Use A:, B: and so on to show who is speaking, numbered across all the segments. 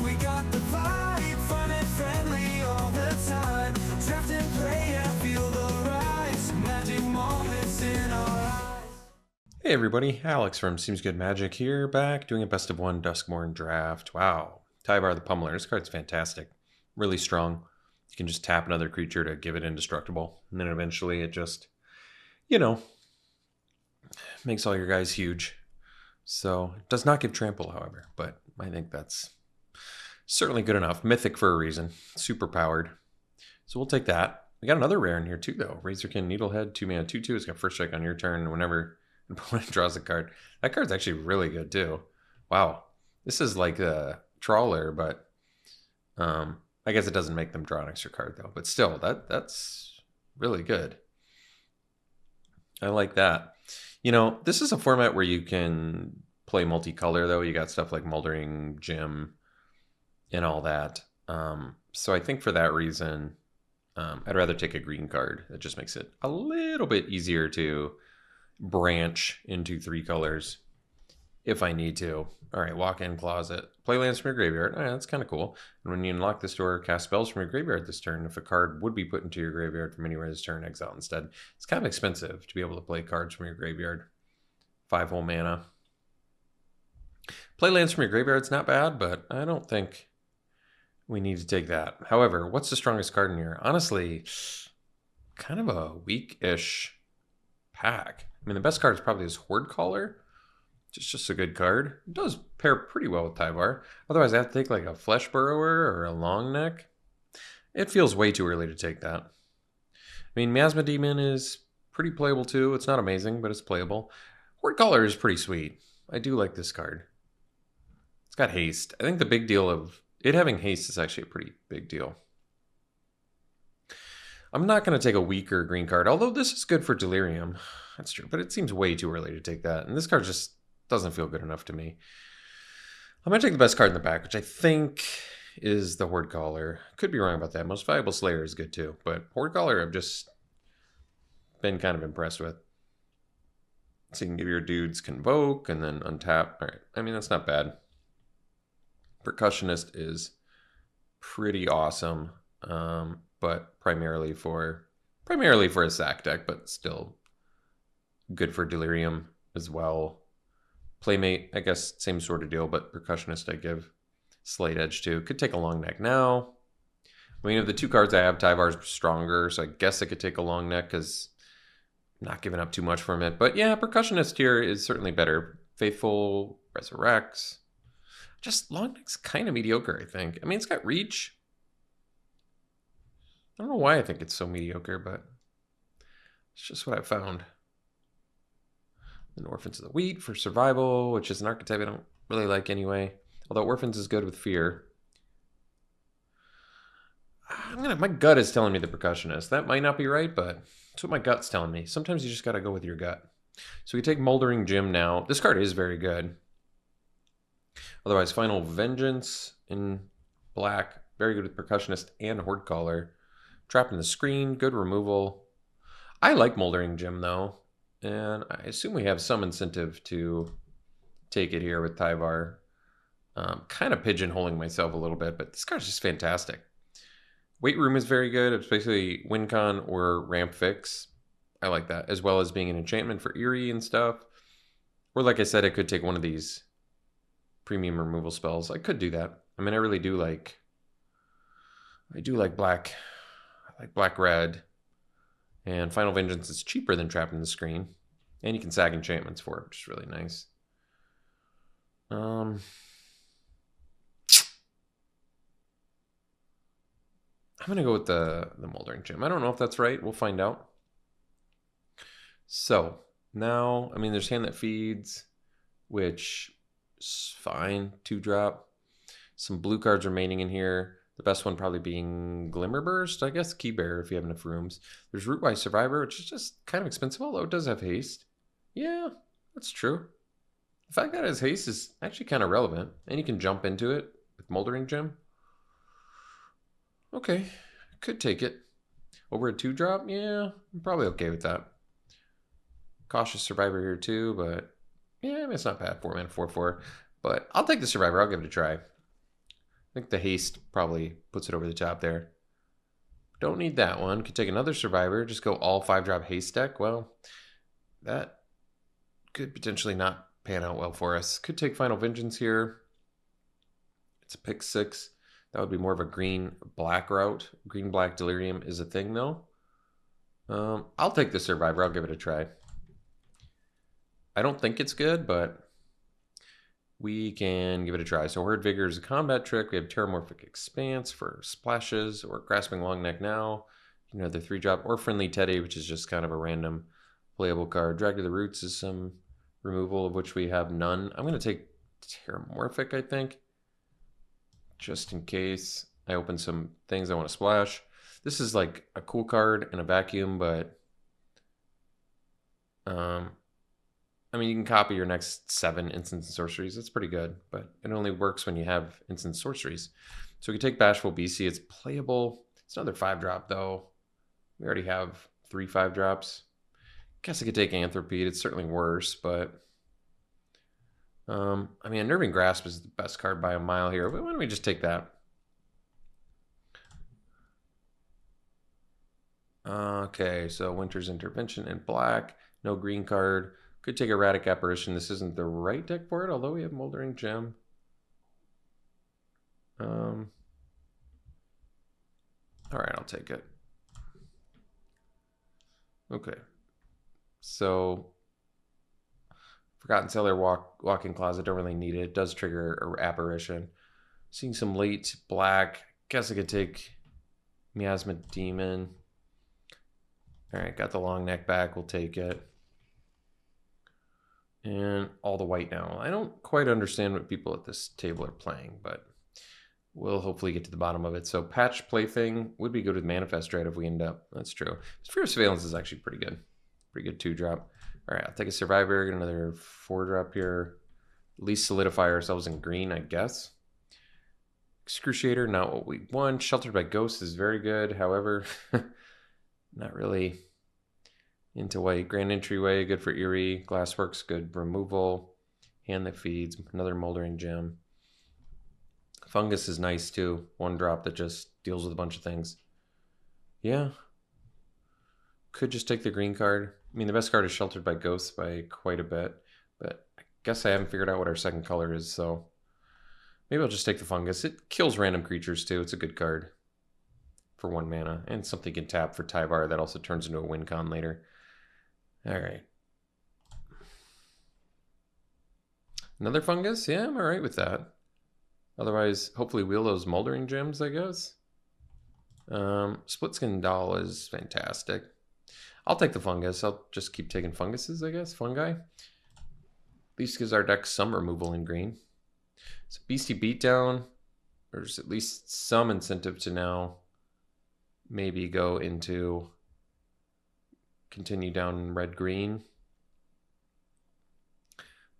A: We got the vibe, fun and friendly all the time. Draft and play and feel the rise. Magic moments in our eyes.
B: Hey everybody, Alex from SeemsGoodMagic here, back doing a best of one Duskmourn draft. Wow, Tyvar the Pummeler, this card's fantastic. Really strong. You can just tap another creature to give it indestructible, and then eventually it just, makes all your guys huge. So, it does not give trample, however, but I think that's certainly good enough. Mythic for a reason, super powered. So we'll take that. We got another rare in here too, though. Razorkin Needlehead, 2-mana, 2/2. It's got first strike on your turn whenever an opponent draws a card. That card's actually really good too. Wow. This is like a Trawler, but I guess it doesn't make them draw an extra card though. But still, that's really good. I like that. This is a format where you can play multicolor though. You got stuff like Moldering Gym and all that. So I think for that reason, I'd rather take a green card. It just makes it a little bit easier to branch into 3 colors if I need to. All right, walk-in closet. Play lands from your graveyard. All right, that's kind of cool. And when you unlock this door, cast spells from your graveyard this turn. If a card would be put into your graveyard from anywhere this turn, exile instead. It's kind of expensive to be able to play cards from your graveyard. 5 whole mana. Play lands from your graveyard's not bad, but I don't think we need to take that. However, what's the strongest card in here? Honestly, kind of a weak-ish pack. I mean, the best card is probably this Horde Caller. Just a good card. It does pair pretty well with Tyvar. Otherwise, I have to take like a Flesh Burrower or a Long Neck. It feels way too early to take that. I mean, Miasma Demon is pretty playable too. It's not amazing, but it's playable. Horde Caller is pretty sweet. I do like this card. It's got haste. I think the big deal of it having haste is actually a pretty big deal. I'm not going to take a weaker green card, although this is good for Delirium. That's true, but it seems way too early to take that. And this card just doesn't feel good enough to me. I'm going to take the best card in the back, which I think is the Horde Caller. Could be wrong about that. Most Valuable Slayer is good too, but Horde Caller I've just been kind of impressed with. So you can give your dudes Convoke and then untap. All right, I mean, that's not bad. Percussionist is pretty awesome, but primarily for a sack deck, but still good for Delirium as well. Playmate, I guess, same sort of deal, but Percussionist I give Slight Edge to. Could take a Long Neck now. I mean, of the 2 cards I have, Tyvar's stronger, so I guess I could take a Long Neck because I'm not giving up too much from it. But yeah, Percussionist here is certainly better. Faithful, Resurrects. Just Long Neck's kind of mediocre, I think. I mean, it's got reach. I don't know why I think it's so mediocre, but it's just what I found. And Orphans of the Wheat for survival, which is an archetype I don't really like anyway. Although Orphans is good with fear. My gut is telling me the Percussionist. That might not be right, but that's what my gut's telling me. Sometimes you just got to go with your gut. So we take Moldering Gym now. This card is very good. Otherwise, Final Vengeance in black. Very good with Percussionist and Horde Caller. Trap in the Screen. Good removal. I like Moldering Gym, though. And I assume we have some incentive to take it here with Tyvar. Kind of pigeonholing myself a little bit, but this card's just fantastic. Weight Room is very good. It's basically Wincon or Ramp Fix. I like that, as well as being an enchantment for Eerie and stuff. Or like I said, I could take one of these premium removal spells. I could do that. I mean, I really do like... I do like black. I like black-red. And Final Vengeance is cheaper than Trap in the Screen. And you can sag enchantments for it, which is really nice. I'm going to go with the Moldering Gym. I don't know if that's right. We'll find out. So, now, I mean, there's Hand That Feeds, which is fine. 2-drop. Some blue cards remaining in here. The best one probably being Glimmerburst, I guess. Keybearer if you have enough rooms. There's Rootwise Survivor, which is just kind of expensive, although it does have haste. Yeah, that's true. The fact that it has haste is actually kind of relevant. And you can jump into it with Moldering Gym. Okay, could take it. Over a 2-drop? Yeah, I'm probably okay with that. Cautious Survivor here too, but yeah, I mean, it's not bad. 4-mana, 4/4. But I'll take the Survivor. I'll give it a try. think the haste probably puts it over the top there. Don't need that one. Could take another survivor. Just go all 5-drop haste deck. Well, that could potentially not pan out well for us. Could take Final Vengeance here. It's a pick 6. That would be more of a green-black route. Green-black Delirium is a thing, though. I'll take the survivor. I'll give it a try. I don't think it's good, but we can give it a try. So Horde Vigor is a combat trick. We have Terramorphic Expanse for splashes, or Grasping Longneck now. Another 3-drop, or Friendly Teddy, which is just kind of a random playable card. Drag to the Roots is some removal, of which we have none. I'm going to take Terramorphic, I think, just in case I open some things I want to splash. This is like a cool card in a vacuum, but I mean, you can copy your next 7 instant sorceries. That's pretty good, but it only works when you have instant sorceries. So we can take Bashful BC. It's playable. It's another 5-drop, though. We already have 3 5-drops. Guess I could take Anthropede. It's certainly worse, but I mean, Unnerving Grasp is the best card by a mile here. But why don't we just take that? Okay, so Winter's Intervention in black. No green card. Could take Erratic Apparition. This isn't the right deck for it, although we have Moldering Gem. All right, I'll take it. Okay. So, Forgotten Cellar, Walk-in Closet, don't really need it. It does trigger an Apparition. Seeing some late black. Guess I could take Miasma Demon. All right, got the long neck back. We'll take it. And all the white now. I don't quite understand what people at this table are playing, but we'll hopefully get to the bottom of it. So Patch Plaything would be good with Manifest Dread if we end up. That's true. Sphere of Surveillance is actually pretty good. Pretty good 2-drop. All right, I'll take a Survivor, get another 4-drop here. At least solidify ourselves in green, I guess. Excruciator, not what we want. Sheltered by Ghosts is very good. However, not really into white. Grand Entryway, good for Eerie. Glassworks, good removal. Hand that feeds, another Moldering Gem. Fungus is nice too. 1-drop that just deals with a bunch of things. Yeah. Could just take the green card. I mean, the best card is Sheltered by Ghosts by quite a bit, but I guess I haven't figured out what our second color is, so maybe I'll just take the Fungus. It kills random creatures too. It's a good card for 1 mana, and something you can tap for Tyvar that also turns into a win con later. All right. Another Fungus? Yeah, I'm all right with that. Otherwise, hopefully wheel those Moldering Gems, I guess. Split Skin Doll is fantastic. I'll take the Fungus. I'll just keep taking Funguses, I guess. Fungi. At least gives our deck some removal in green. So Beastie Beatdown. There's at least some incentive to now maybe go into continue down red-green.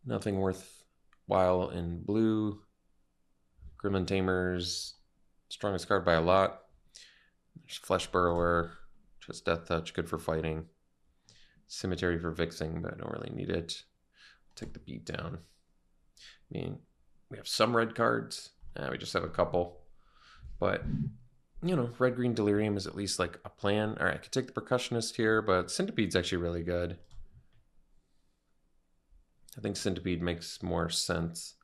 B: Nothing worthwhile in blue. Gremlin Tamers, strongest card by a lot. There's Flesh Burrower, just Death Touch, good for fighting. Cemetery for Vixing, but I don't really need it. I'll take the Beatdown. I mean, we have some red cards. We just have a couple. But, you know, red-green Delirium is at least like a plan. All right, I could take the Percussionist here, but Centipede's actually really good. I think Centipede makes more sense.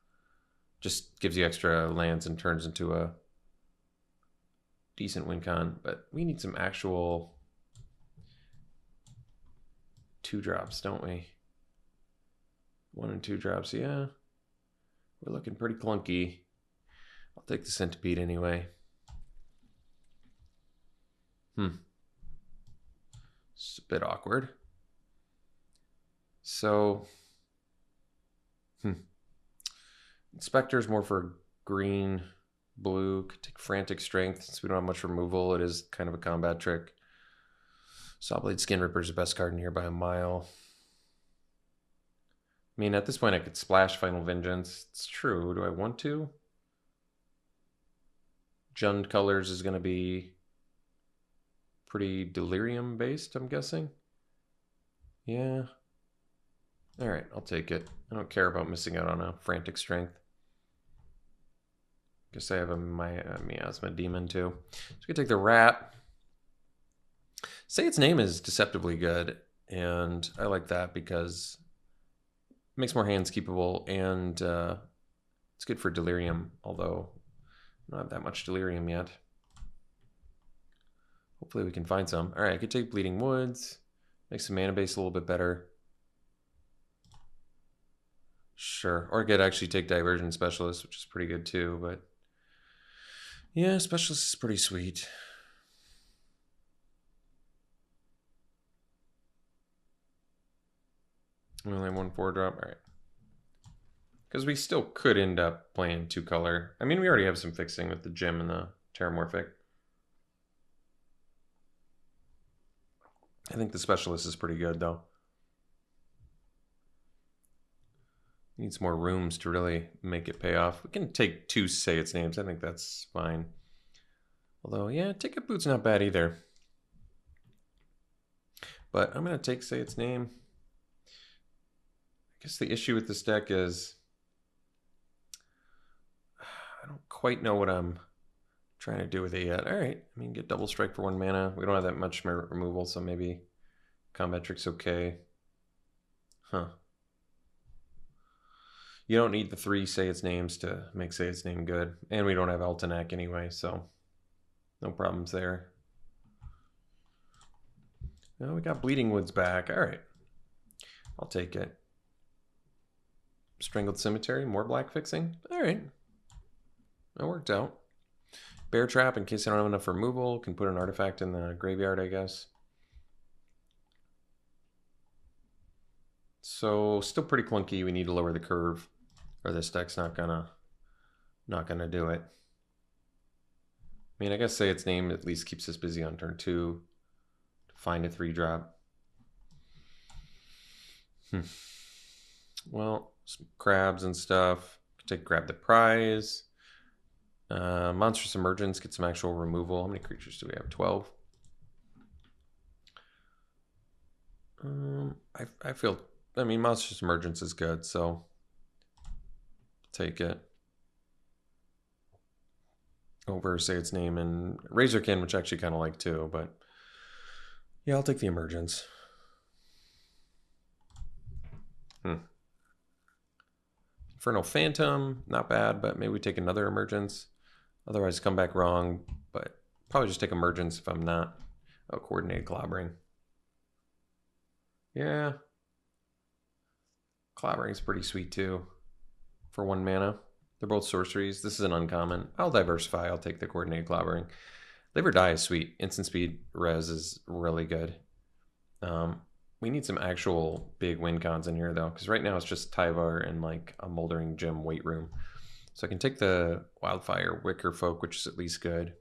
B: Just gives you extra lands and turns into a decent win con. But we need some actual 2-drops, don't we? 1 and 2 drops, yeah. We're looking pretty clunky. I'll take the Centipede anyway. It's a bit awkward. So, Inspector's more for green, blue. Could take Frantic Strength since we don't have much removal. It is kind of a combat trick. Sawblade Skin Ripper is the best card in here by a mile. I mean, at this point, I could splash Final Vengeance. It's true. Do I want to? Jund Colors is going to be pretty Delirium based, I'm guessing. Yeah. All right, I'll take it. I don't care about missing out on a Frantic Strength. Guess I have a miasma demon too. So we can take the rat. Say its name is deceptively good, and I like that because it makes more hands keepable, and it's good for delirium, although I don't have that much delirium yet. Hopefully we can find some. All right, I could take Bleeding Woods, make some mana base a little bit better. Sure, or I could actually take Diversion Specialist, which is pretty good too, but yeah, Specialist is pretty sweet. We only have one 4-drop, all right. Because we still could end up playing 2-color. I mean, we already have some fixing with the gem and the Terramorphic. I think the Specialist is pretty good, though. Needs more rooms to really make it pay off. We can take 2 Say Its Names. I think that's fine. Although, yeah, Ticket Boot's not bad either. But I'm going to take Say Its Name. I guess the issue with this deck is I don't quite know what I'm trying to do with it yet. All right, I mean, get Double Strike for 1 mana. We don't have that much removal, so maybe Combat Trick's okay. Huh. You don't need the 3 Say Its Names to make Say Its Name good. And we don't have Altenac anyway, so no problems there. Well, we got Bleeding Woods back. All right, I'll take it. Strangled Cemetery, more black fixing. All right, that worked out. Bear Trap, in case I don't have enough removal, can put an artifact in the graveyard, I guess. So still pretty clunky. We need to lower the curve, or this deck's not gonna do it. I mean, I guess Say Its Name at least keeps us busy on turn 2 to find a 3-drop. Well, some crabs and stuff. Grab the prize. Monstrous Emergence, get some actual removal. How many creatures do we have? 12. I mean, Monstrous Emergence is good, so take it. Over Say Its Name and Razorkin, which I actually kind of like too, but yeah, I'll take the Emergence. Infernal Phantom, not bad, but maybe we take another Emergence. Otherwise, come back wrong, but probably just take Emergence if I'm not. Oh, Coordinated Clobbering. Yeah. Clobbering's pretty sweet too for 1 mana. They're both sorceries. This is an uncommon. I'll diversify. I'll take the Coordinated Clobbering. Live or Die is sweet. Instant speed res is really good. We need some actual big win cons in here though, because right now it's just Tyvar and like a Moldering Gem Weight Room. So I can take the Wildfire Wicker Folk, which is at least good.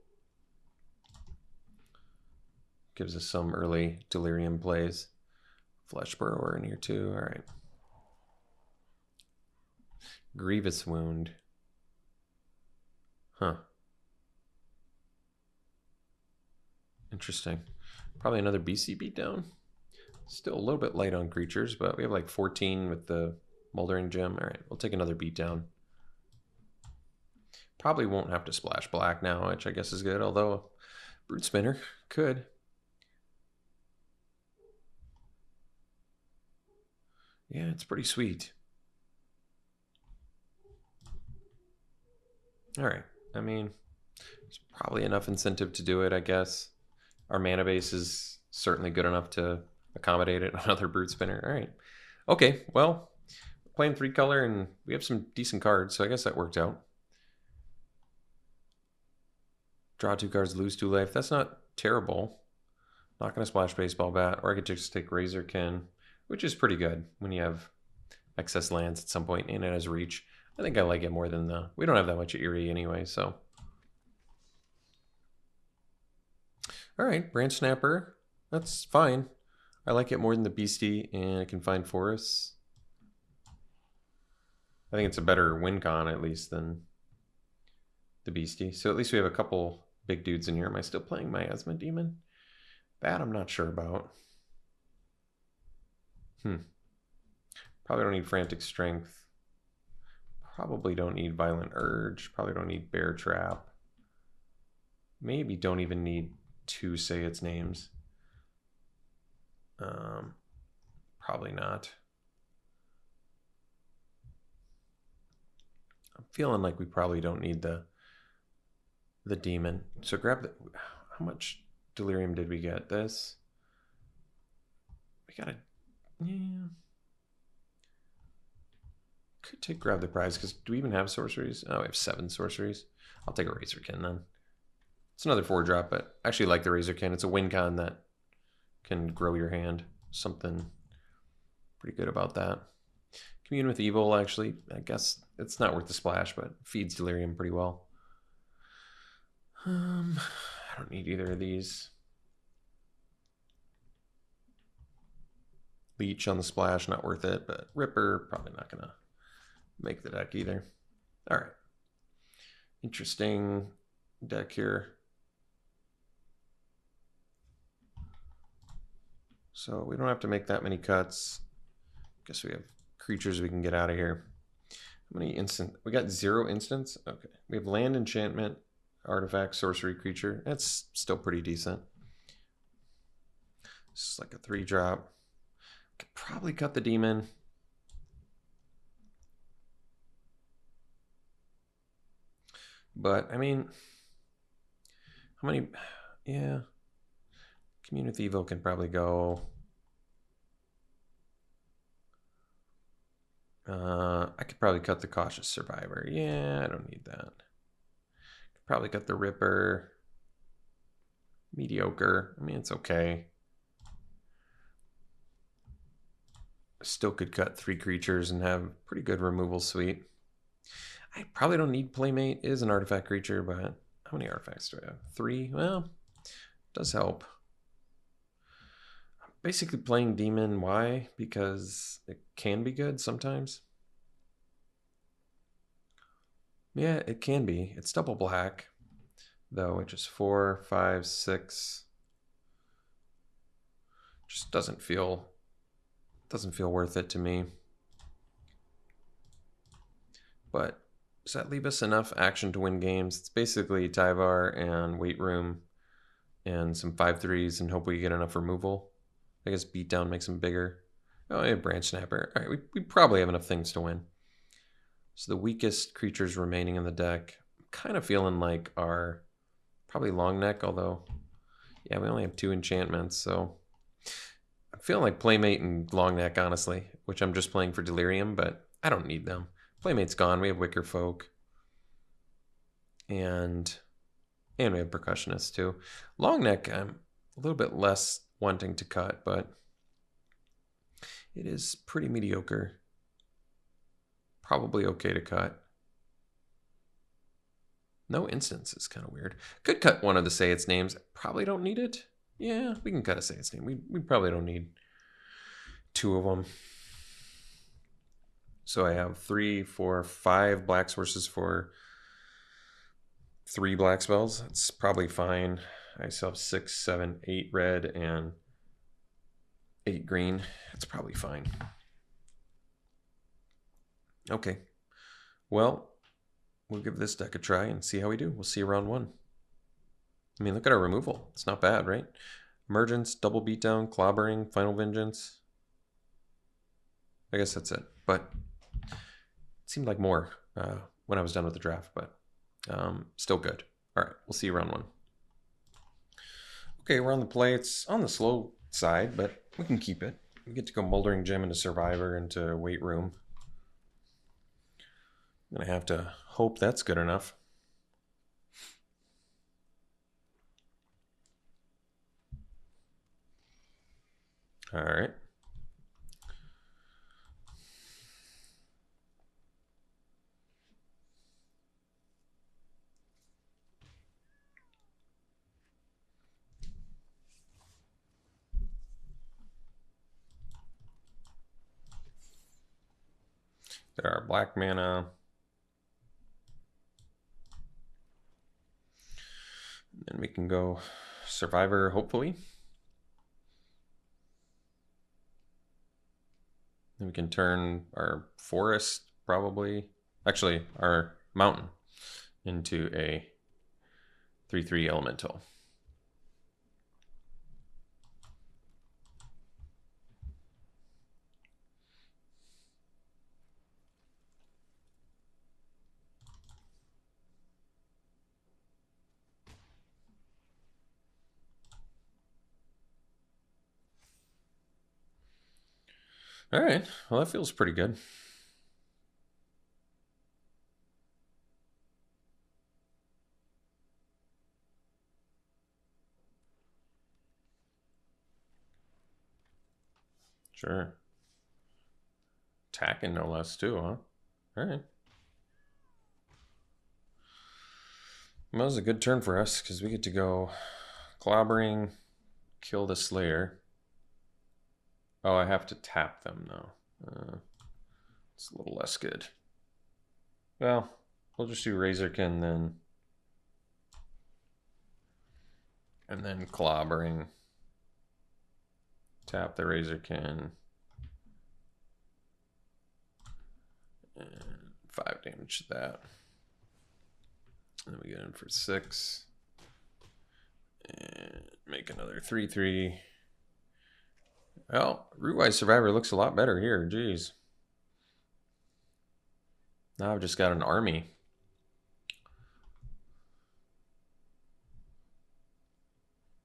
B: Gives us some early Delirium plays. Flesh Burrower in here too. All right. Grievous Wound. Huh. Interesting. Probably another BC beatdown. Still a little bit light on creatures, but we have like 14 with the Moldering Gem. All right, we'll take another beatdown. Probably won't have to splash black now, which I guess is good, although Brute Spinner could. Yeah, it's pretty sweet. All right, I mean, there's probably enough incentive to do it, I guess. Our mana base is certainly good enough to accommodate it. Another Brute Spinner. All right. Okay, well, we're playing 3-color and we have some decent cards, so I guess that worked out. Draw 2 cards, lose 2 life. That's not terrible. Not going to splash Baseball Bat, or I could just take Razorkin, which is pretty good when you have excess lands at some point and it has reach. I think I like it more than the... We don't have that much Eerie anyway, so... All right, Branch Snapper. That's fine. I like it more than the Beastie, and I can find forests. I think it's a better win con, at least, than the Beastie. So at least we have a couple big dudes in here. Am I still playing Miasma Demon? That I'm not sure about. Probably don't need Frantic Strength. Probably don't need Violent Urge. Probably don't need Bear Trap. Maybe don't even need to say its names. Probably not. I'm feeling like we probably don't need the demon. So grab the. How much delirium did we get? This. We got a. Yeah. Could grab the prize because do we even have sorceries? Oh, we have 7 sorceries. I'll take a Razorkin then. It's another 4-drop, but I actually like the Razorkin. It's a win con that can grow your hand. Something pretty good about that. Commune with Evil, actually, I guess it's not worth the splash, but feeds delirium pretty well. I don't need either of these. Leech on the splash, not worth it, but Ripper, probably not gonna make the deck either. All right. Interesting deck here. So we don't have to make that many cuts. Guess we have creatures we can get out of here. How many instant? We got 0 instants. Okay. We have land, enchantment, artifact, sorcery, creature. That's still pretty decent. This is like a 3-drop. Could probably cut the demon. But I mean, how many? Yeah. Commune with Evil can probably go. I could probably cut the Cautious Survivor. Yeah, I don't need that. Could probably cut the Ripper. Mediocre. I mean, it's okay. Still could cut 3 creatures and have pretty good removal suite. I probably don't need Playmate. It is an artifact creature, but how many artifacts do I have? 3? Well, does help. I'm basically playing Demon. Why? Because it can be good sometimes. Yeah, it can be. It's double black, though, which is 4, 5, 6. Just doesn't feel worth it to me. But does that leave us enough action to win games? It's basically Tyvar and Weight Room and some 5/3s and hope we get enough removal. I guess Beatdown makes them bigger. Oh, yeah, Branch Snapper. All right, we probably have enough things to win. So the weakest creatures remaining in the deck, I'm kind of feeling like are probably Long Neck, although, yeah, we only have 2 enchantments, so I'm feeling like Playmate and Long Neck, honestly, which I'm just playing for Delirium, but I don't need them. Playmate's gone. We have Wicker Folk. And we have Percussionist, too. Long Neck, I'm a little bit less wanting to cut, but it is pretty mediocre. Probably okay to cut. No instance is kind of weird. Could cut one of the Say Its names. Probably don't need it. Yeah, we can cut a Say Its name. We probably don't need 2 of them. So I have 3, 4, 5 black sources for 3 black spells. That's probably fine. I still have 6, 7, 8 red and 8 green. That's probably fine. Okay. Well, we'll give this deck a try and see how we do. We'll see you round 1. I mean, look at our removal. It's not bad, right? Emergence, Double Beatdown, Clobbering, Final Vengeance. I guess that's it. But it seemed like more when I was done with the draft, but still good. All right, we'll see you round 1. Okay, we're on the play. It's on the slow side, but we can keep it. We get to go Moldering Gem into Survivor into Weight Room. I'm going to have to hope that's good enough. All right. Get our black mana. And we can go Survivor, hopefully. Then we can turn our Forest, probably. actually our mountain, into a 3/3 elemental. All right, well, that feels pretty good. Sure. Attacking no less too, huh? All right. Well, that was a good turn for us because we get to go clobbering, kill the Slayer. Oh, I have to tap them though. It's a little less good. Well, we'll just do Razorkin then. And then clobbering. Tap the Razorkin. And 5 damage to that. And then we get in for 6. And make another 3/3. Well, Rootwise Survivor looks a lot better here. Jeez. Now I've just got an army.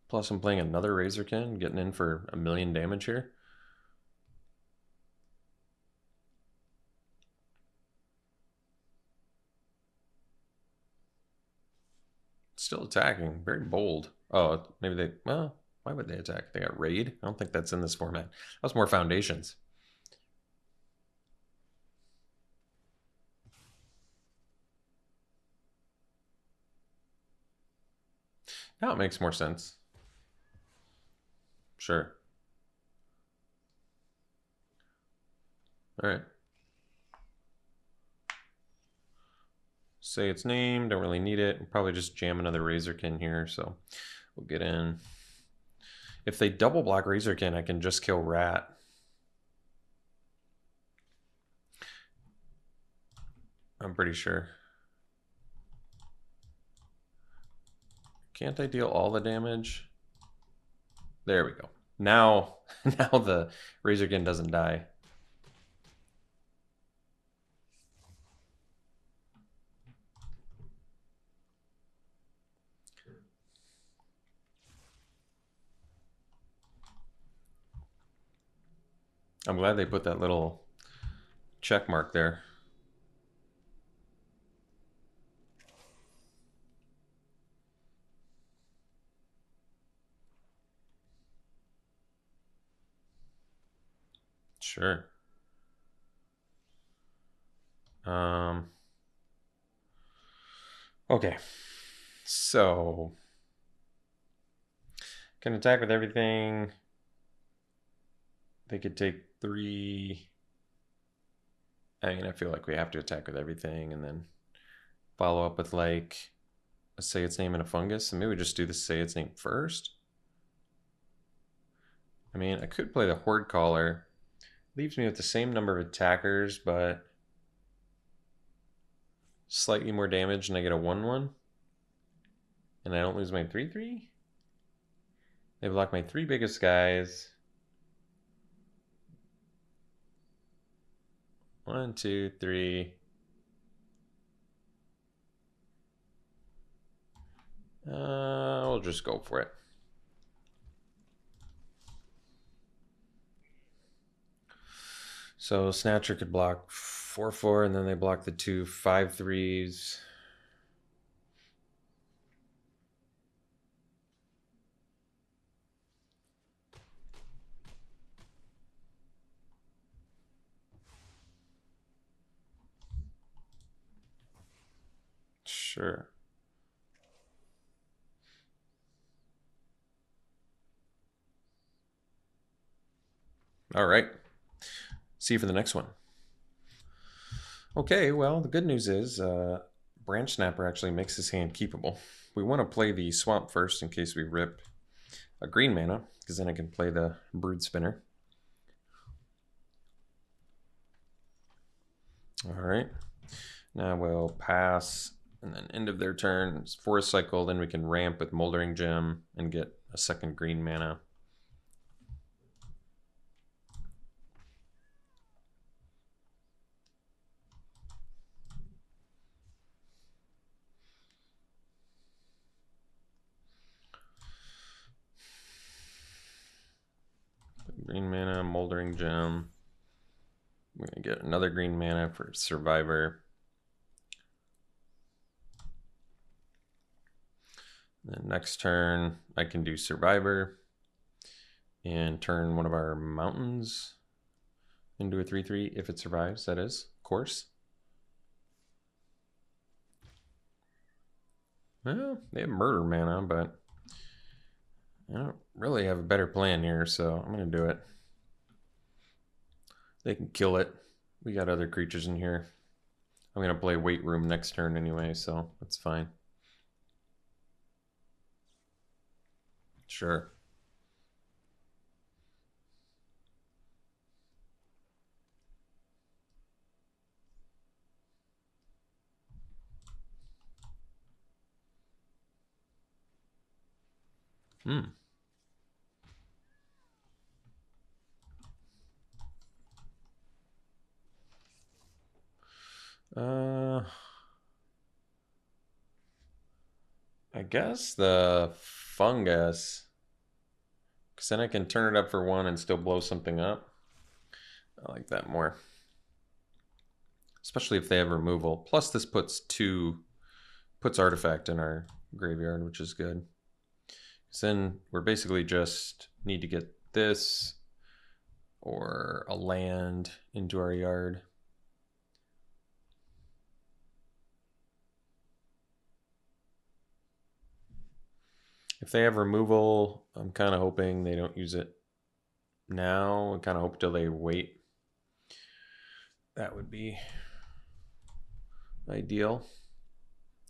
B: Plus I'm playing another Razorkin, getting in for 1,000,000 damage here. Still attacking. Very bold. Oh, maybe they... Well, why would they attack? They got Raid? I don't think that's in this format. That was more Foundations. Now it makes more sense. Sure. All right. Say its name. Don't really need it. We'll probably just jam another Razorkin here, so we'll get in. If they double block Razorkin, I can just kill Rat. I'm pretty sure. Can't I deal all the damage? There we go. Now the Razorkin doesn't die. I'm glad they put that little check mark there. Sure. Okay. So can attack with everything. They could take 3. I mean, I feel like we have to attack with everything and then follow up with like a Say Its Name and a Fungus. And maybe we just do the Say Its Name first. I mean, I could play the Horde Caller. Leaves me with the same number of attackers, but slightly more damage, and I get a 1/1. And I don't lose my 3/3. They block my 3 biggest guys. 1, 2, 3. We'll just go for it. So Snatcher could block 4/4, and then they block the 2 5/3s. Sure. All right. See you for the next one. Okay, well, the good news is Branch Snapper actually makes his hand keepable. We want to play the Swamp first in case we rip a green mana, because then I can play the Brood Spinner. All right. Now we'll pass, and then end of their turn, Forest Cycle, then we can ramp with Moldering Gem and get a second green mana. Green mana, Moldering Gem. We're gonna get another green mana for Survivor. Then next turn, I can do Survivor and turn one of our mountains into a 3/3 if it survives, that is, of course. Well, they have murder mana, but I don't really have a better plan here, so I'm going to do it. They can kill it. We got other creatures in here. I'm going to play Weight Room next turn anyway, so that's fine. Sure. I guess the fungus, because then I can turn it up for 1 and still blow something up. I like that more, especially if they have removal. Plus, this puts artifact in our graveyard, which is good. So then we're basically just need to get this or a land into our yard. If they have removal, I'm kind of hoping they don't use it now. I kind of hope till they wait. That would be ideal.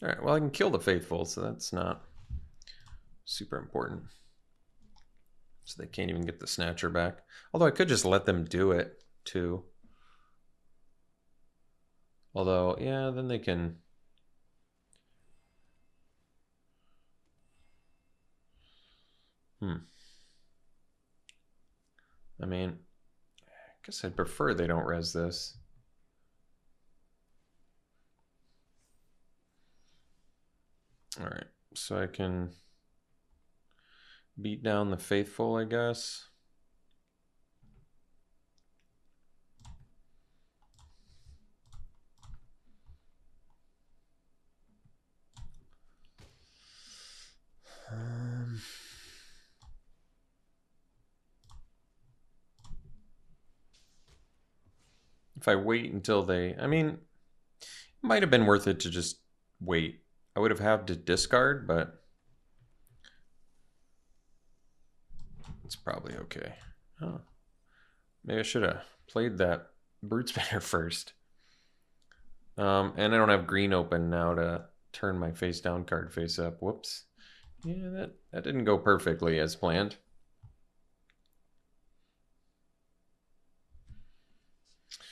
B: All right, well, I can kill the Faithful, so that's not super important. So they can't even get the Snatcher back. Although I could just let them do it, too. Although, yeah, then they can... I mean, I guess I'd prefer they don't res this. All right, so I can beat down the Faithful, I guess. If I wait until they... I mean, it might have been worth it to just wait. I would have had to discard, but it's probably okay. Oh, maybe I should have played that Brute Spinner first. And I don't have green open now to turn my face down card face up. Whoops. Yeah, that didn't go perfectly as planned.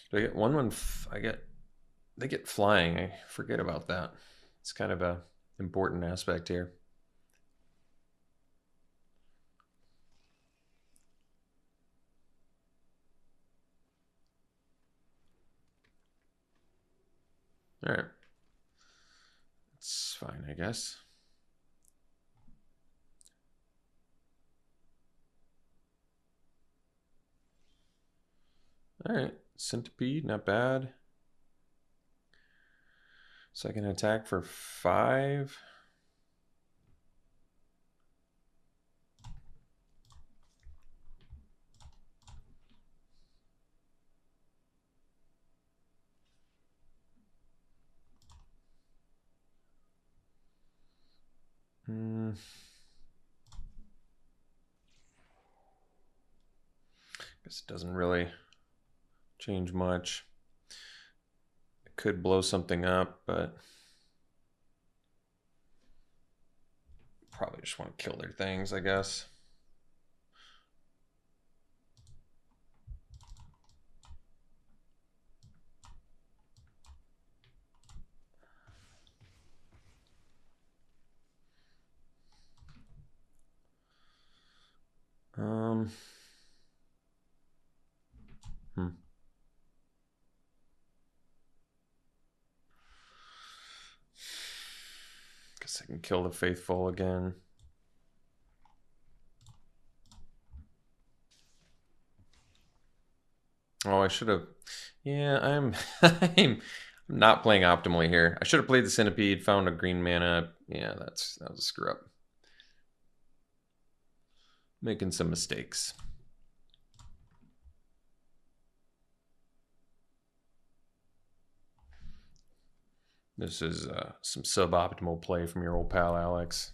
B: Do I get one? They get flying. I forget about that. It's kind of a important aspect here. All right. It's fine, I guess. All right. Centipede, not bad. Second attack for 5. Guess it doesn't really change much. It could blow something up, but probably just want to kill their things, I guess. Guess I can kill the faithful again. Oh, I should have. Yeah, I'm I'm not playing optimally here. I should have played the centipede, found a green mana. Yeah, that was a screw up. Making some mistakes. This is some suboptimal play from your old pal Alex.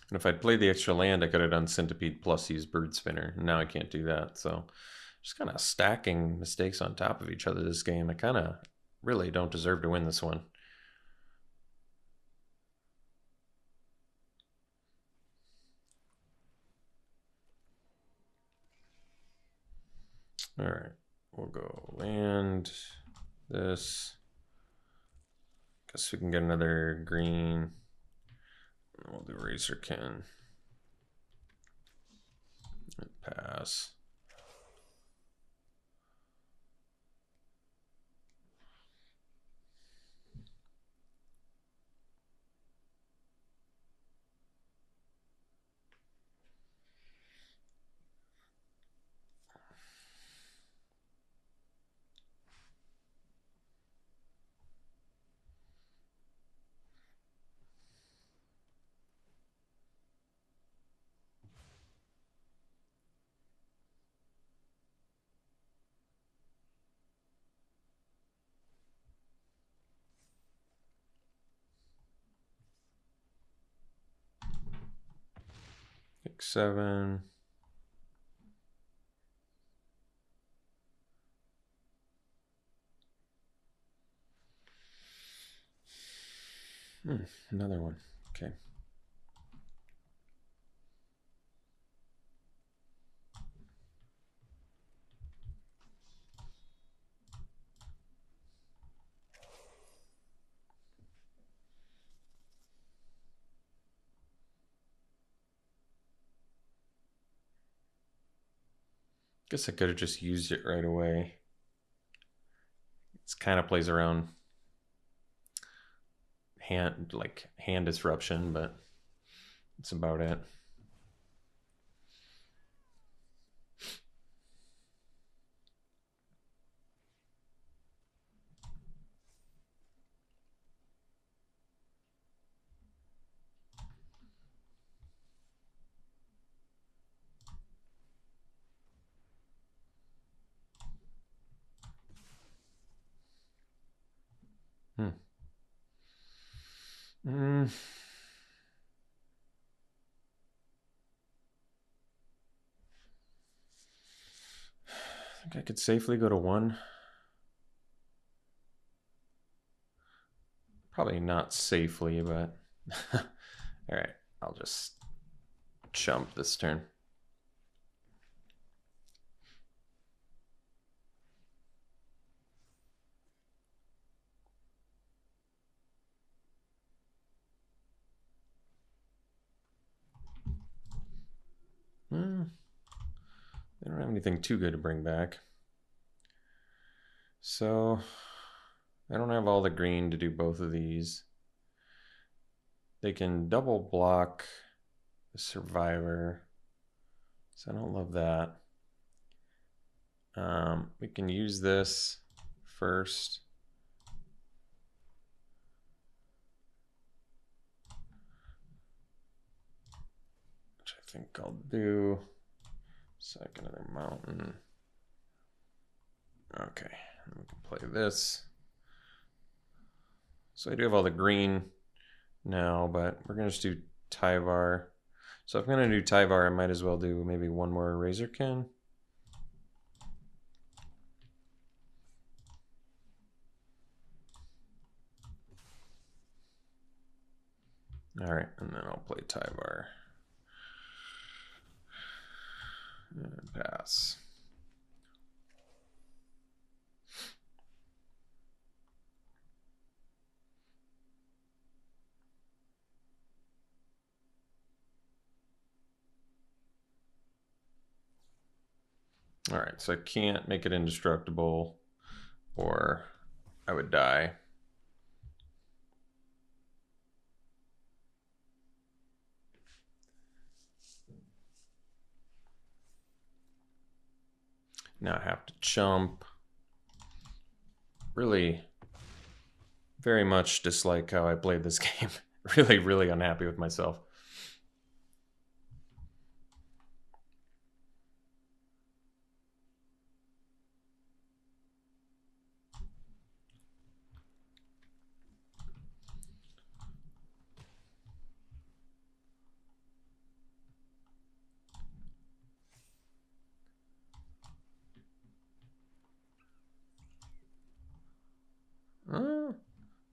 B: And if I'd played the extra land, I could have done Centipede plus use Bird Spinner. Now I can't do that. So just kind of stacking mistakes on top of each other this game. I kind of really don't deserve to win this one. All right, we'll go land this. Guess we can get another green. We'll do Razorkin. Pass. Pick 7. Another one. Okay. Guess I could have just used it right away. It's kind of plays around hand disruption, but that's about it. I think I could safely go to 1. Probably not safely, but all right, I'll just chump this turn. They don't have anything too good to bring back. So I don't have all the green to do both of these. They can double block the survivor, so I don't love that. We can use this first. Which I think I'll do. Second another mountain. Okay, we can play this. So I do have all the green now, but we're gonna just do Tyvar. So if I'm gonna do Tyvar, I might as well do maybe one more Razorkin. All right, and then I'll play Tyvar. And pass. All right, so I can't make it indestructible, or I would die. Now I have to jump. Really, very much dislike how I played this game. Really unhappy with myself.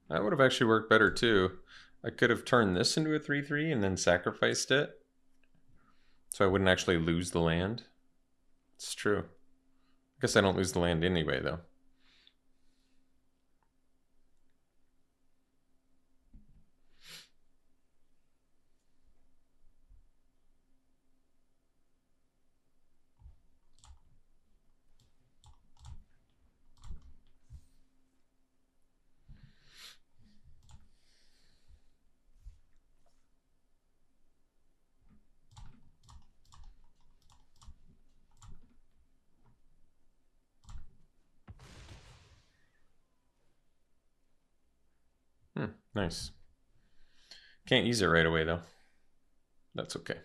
B: That would have actually worked better too. I could have turned this into a 3/3 and then sacrificed it, so I wouldn't actually lose the land. It's true. I guess I don't lose the land anyway, though. Nice. Can't use it right away, though. That's okay.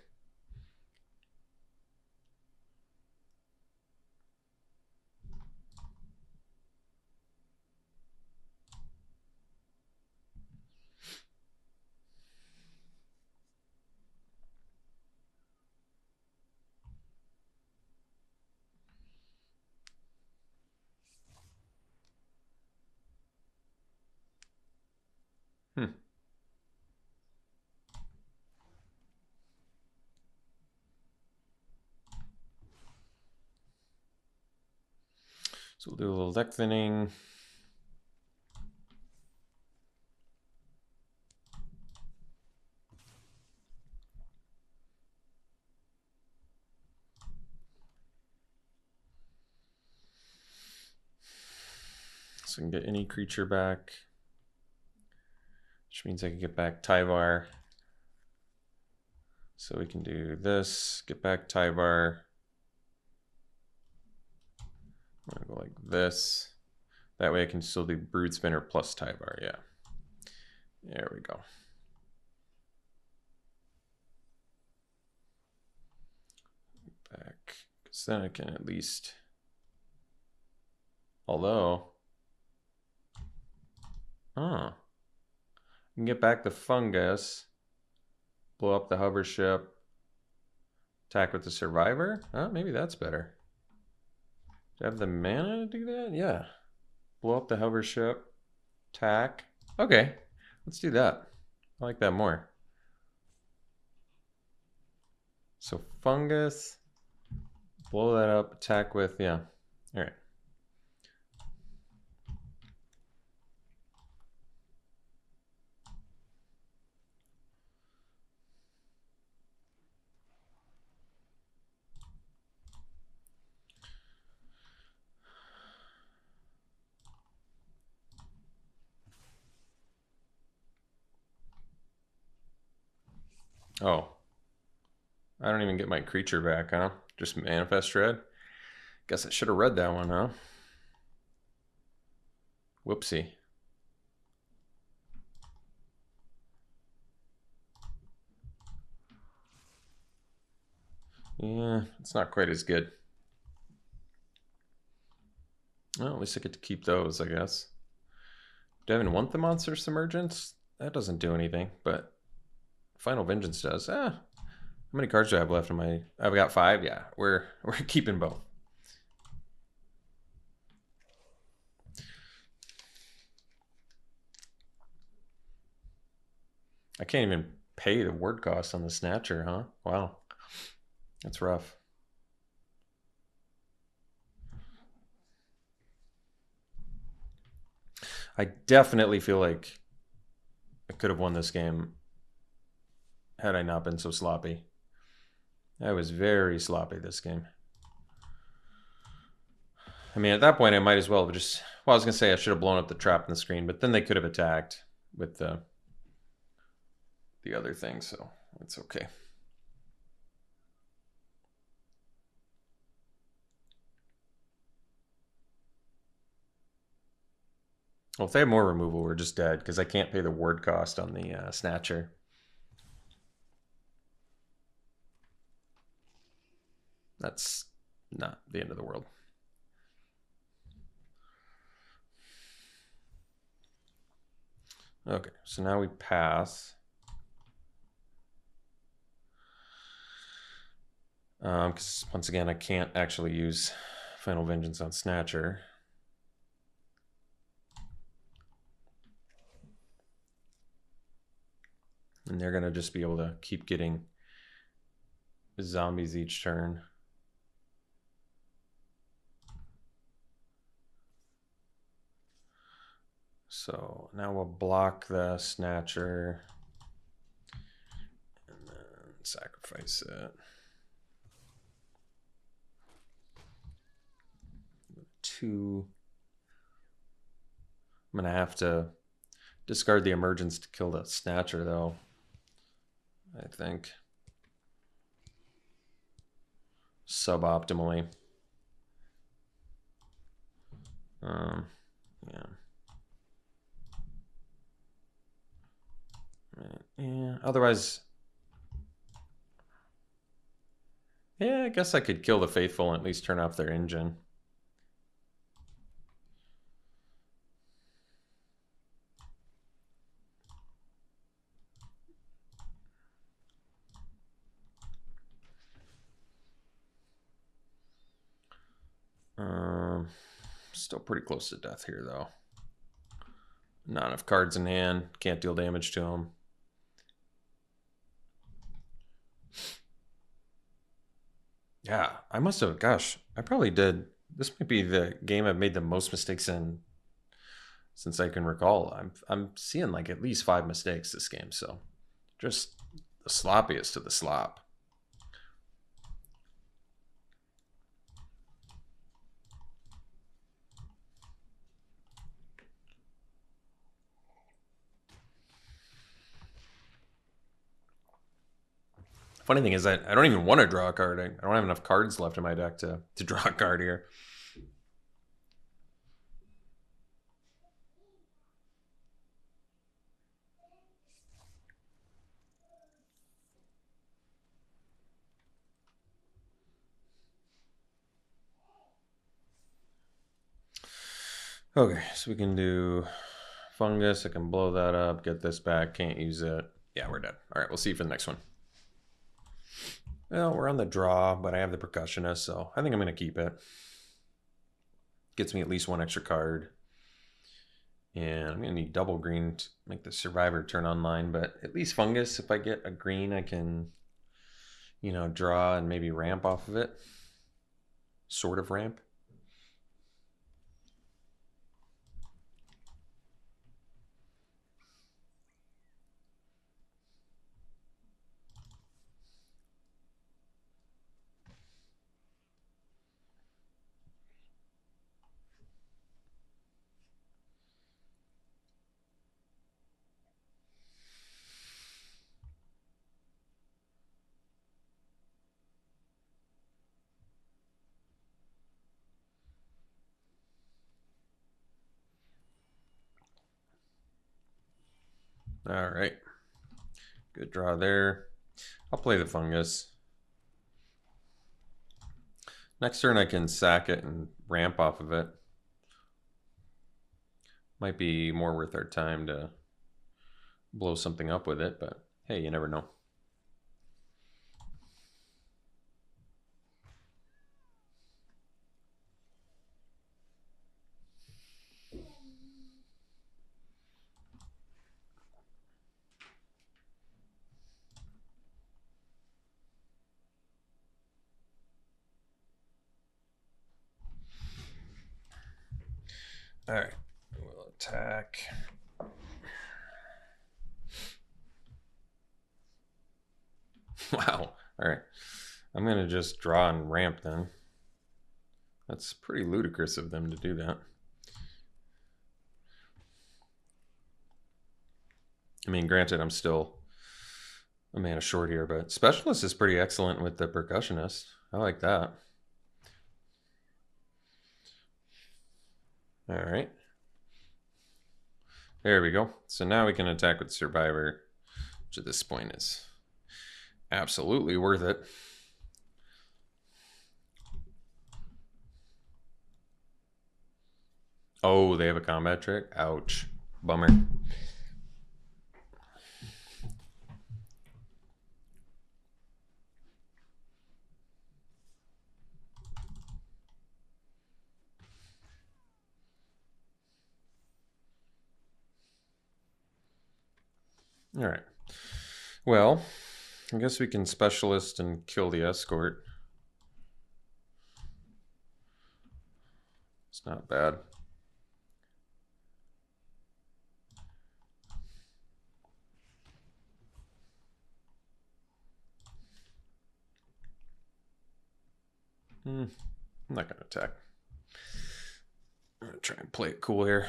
B: So we'll do a little deck thinning. So I can get any creature back, which means I can get back Tyvar. So we can do this, get back Tyvar. I'm gonna go like this. That way I can still do Brood Spinner plus Tyvar, yeah. There we go. Back, because then I can at least, although, I can get back the fungus, blow up the hover ship, attack with the survivor. Maybe that's better. Do I have the mana to do that? Yeah. Blow up the hover ship, attack. Okay, let's do that. I like that more. So fungus, blow that up, attack with, yeah. All right. Oh, I don't even get my creature back, huh? Just manifest red. Guess I should have read that one, huh? Whoopsie. Yeah, it's not quite as good. Well, at least I get to keep those, I guess. Do I even want the Monster Submergence? That doesn't do anything, but Final Vengeance does. How many cards do I have left in my... I've got 5? Yeah, we're keeping both. I can't even pay the word cost on the Snatcher, huh? Wow. That's rough. I definitely feel like I could have won this game had I not been so sloppy. I was very sloppy this game. I mean, at that point, I might as well have just... Well, I was going to say I should have blown up the trap in the screen, but then they could have attacked with the other thing, so it's okay. Well, if they have more removal, we're just dead, because I can't pay the ward cost on the Snatcher. That's not the end of the world. Okay, so now we pass. Because once again, I can't actually use Final Vengeance on Snatcher. And they're going to just be able to keep getting zombies each turn. So now we'll block the Snatcher and then sacrifice it. 2. I'm going to have to discard the Emergence to kill the Snatcher, though, I think. Suboptimally. Yeah. Yeah, otherwise... Yeah, I guess I could kill the Faithful and at least turn off their engine. Still pretty close to death here, though. Not enough cards in hand. Can't deal damage to him. Yeah, I must have, gosh, I probably did. This might be the game I've made the most mistakes in since I can recall. I'm seeing like at least 5 mistakes this game, so just the sloppiest of the slop. Funny thing is that I don't even want to draw a card. I don't have enough cards left in my deck to draw a card here. Okay, so we can do fungus. I can blow that up, get this back. Can't use it. Yeah, we're dead. All right, we'll see you for the next one. Well, we're on the draw, but I have the Percussionist, so I think I'm going to keep it. Gets me at least 1 extra card. And I'm going to need double green to make the Survivor turn online, but at least fungus, if I get a green, I can, you know, draw and maybe ramp off of it. Sort of ramp. All right. Good draw there. I'll play the fungus. Next turn I can sack it and ramp off of it. Might be more worth our time to blow something up with it, but hey, you never know. All right, we'll attack. Wow. All right. I'm going to just draw and ramp then. That's pretty ludicrous of them to do that. I mean, granted, I'm still a mana short here, but Specialist is pretty excellent with the Percussionist. I like that. All right. There we go. So now we can attack with Survivor, which at this point is absolutely worth it. Oh, they have a combat trick? Ouch. Bummer. All right. Well, I guess we can Specialist and kill the Escort. It's not bad. I'm not going to attack. I'm going to try and play it cool here.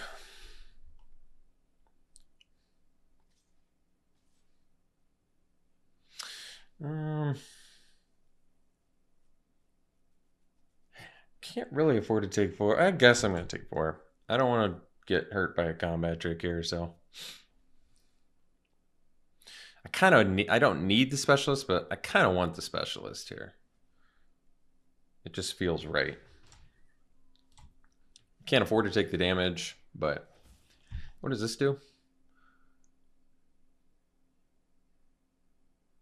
B: Can't really afford to take 4. I guess I'm going to take 4. I don't want to get hurt by a combat trick here, so I kind of need, I don't need the Specialist, but I kind of want the Specialist here. It just feels right. Can't afford to take the damage, but what does this do?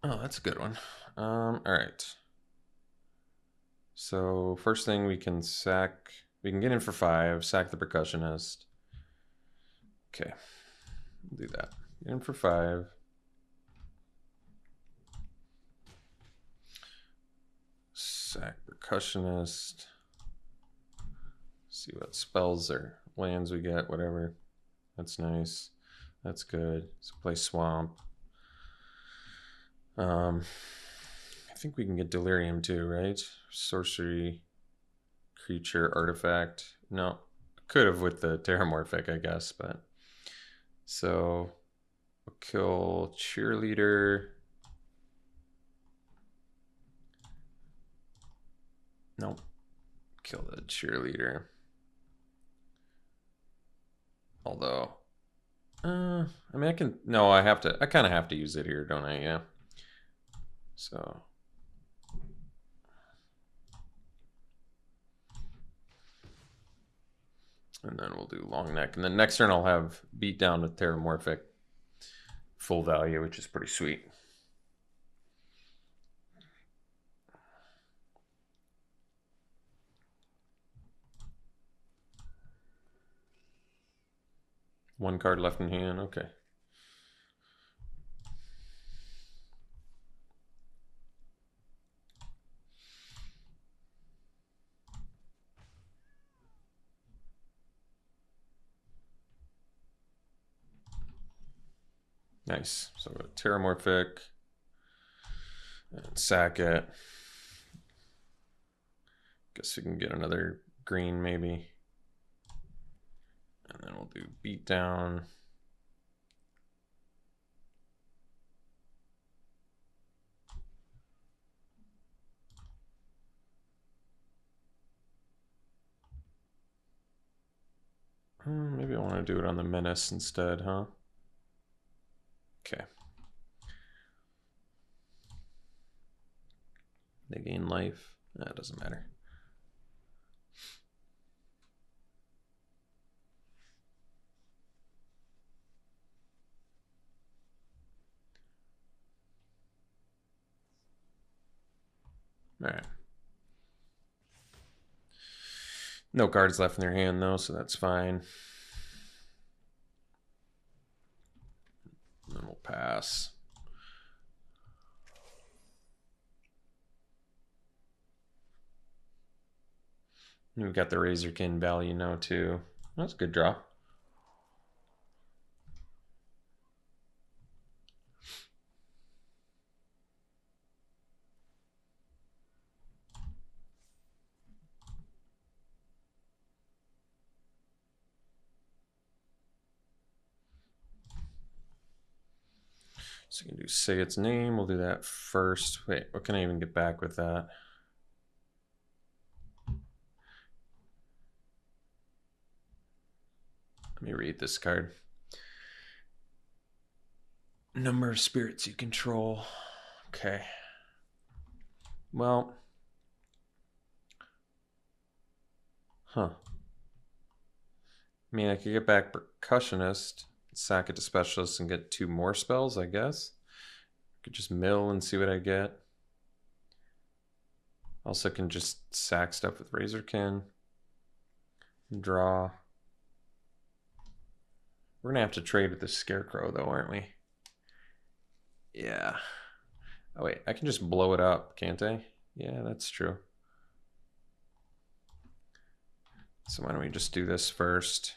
B: Oh, that's a good one. All right. So first thing we can sack, we can get in for 5, sack the Percussionist. Okay, we'll do that. Get in for 5. Sack Percussionist. See what spells or lands we get, whatever. That's nice. That's good. So play Swamp. I think we can get Delirium too, right? Sorcery, creature, artifact. No, could have with the Terramorphic, I guess, but so we'll kill Cheerleader. Nope. Kill the Cheerleader. Although, I mean, I can. No, I have to. I kind of have to use it here, don't I? Yeah. So. And then we'll do Long Neck. And then next turn I'll have Beat Down with Terramorphic. Full value, which is pretty sweet. One card left in hand, okay. Nice. So Terramorphic and sack it. Guess we can get another green maybe. And then we'll do Beat Down. Maybe I want to do it on the Menace instead, huh? Okay. They gain life. That doesn't matter. All right. No cards left in their hand though, so that's fine. And then we'll pass. And we've got the Razorkin value now too. That's a good draw. So you can do say its name. We'll do that first. Wait, what can I even get back with that? Let me read this card. Number of spirits you control. Okay. Well. Huh. I mean, I could get back Percussionist, sack it to Specialist, and get 2 more spells, I guess. I could just mill and see what I get. Also can just sack stuff with Razorkin. Draw. We're gonna have to trade with the Scarecrow though, aren't we? Yeah. Oh wait, I can just blow it up, can't I? Yeah, that's true. So why don't we just do this first?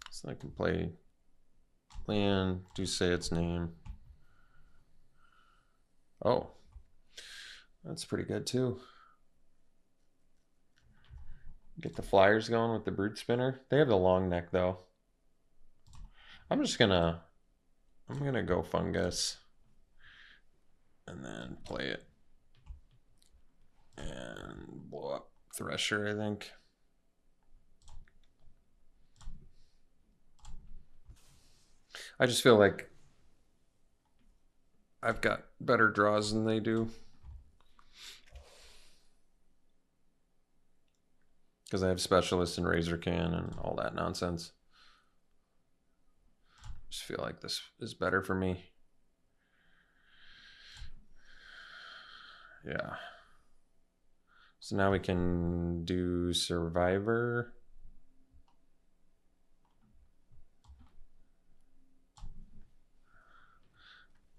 B: So I can play land, do say its name. Oh, that's pretty good too. Get the Flyers going with the Brute Spinner. They have the long neck though. I'm gonna go Fungus and then play it and blow up Thresher, I think. I just feel like I've got better draws than they do. Because I have Specialist and Razorkin and all that nonsense. Just feel like this is better for me. Yeah. So now we can do Survivor.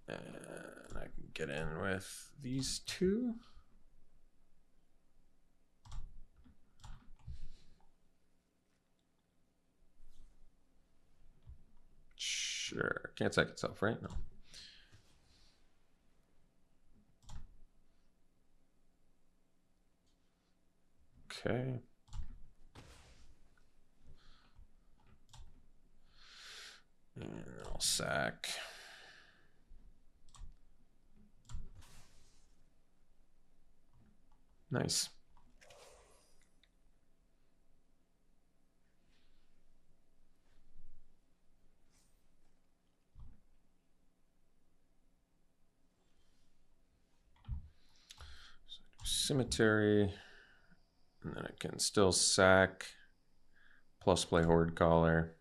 B: And I can get in with these 2. Sure. Can't sack itself, right? No. Okay. And I'll sack. Nice. Cemetery, and then I can still sack, plus play Horde Caller.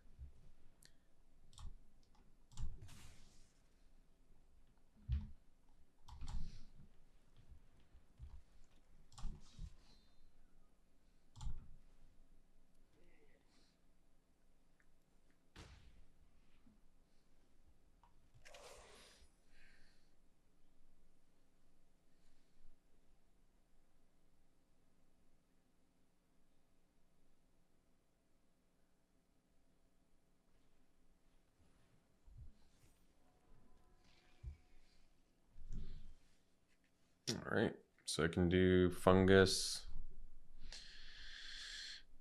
B: All right, so I can do Fungus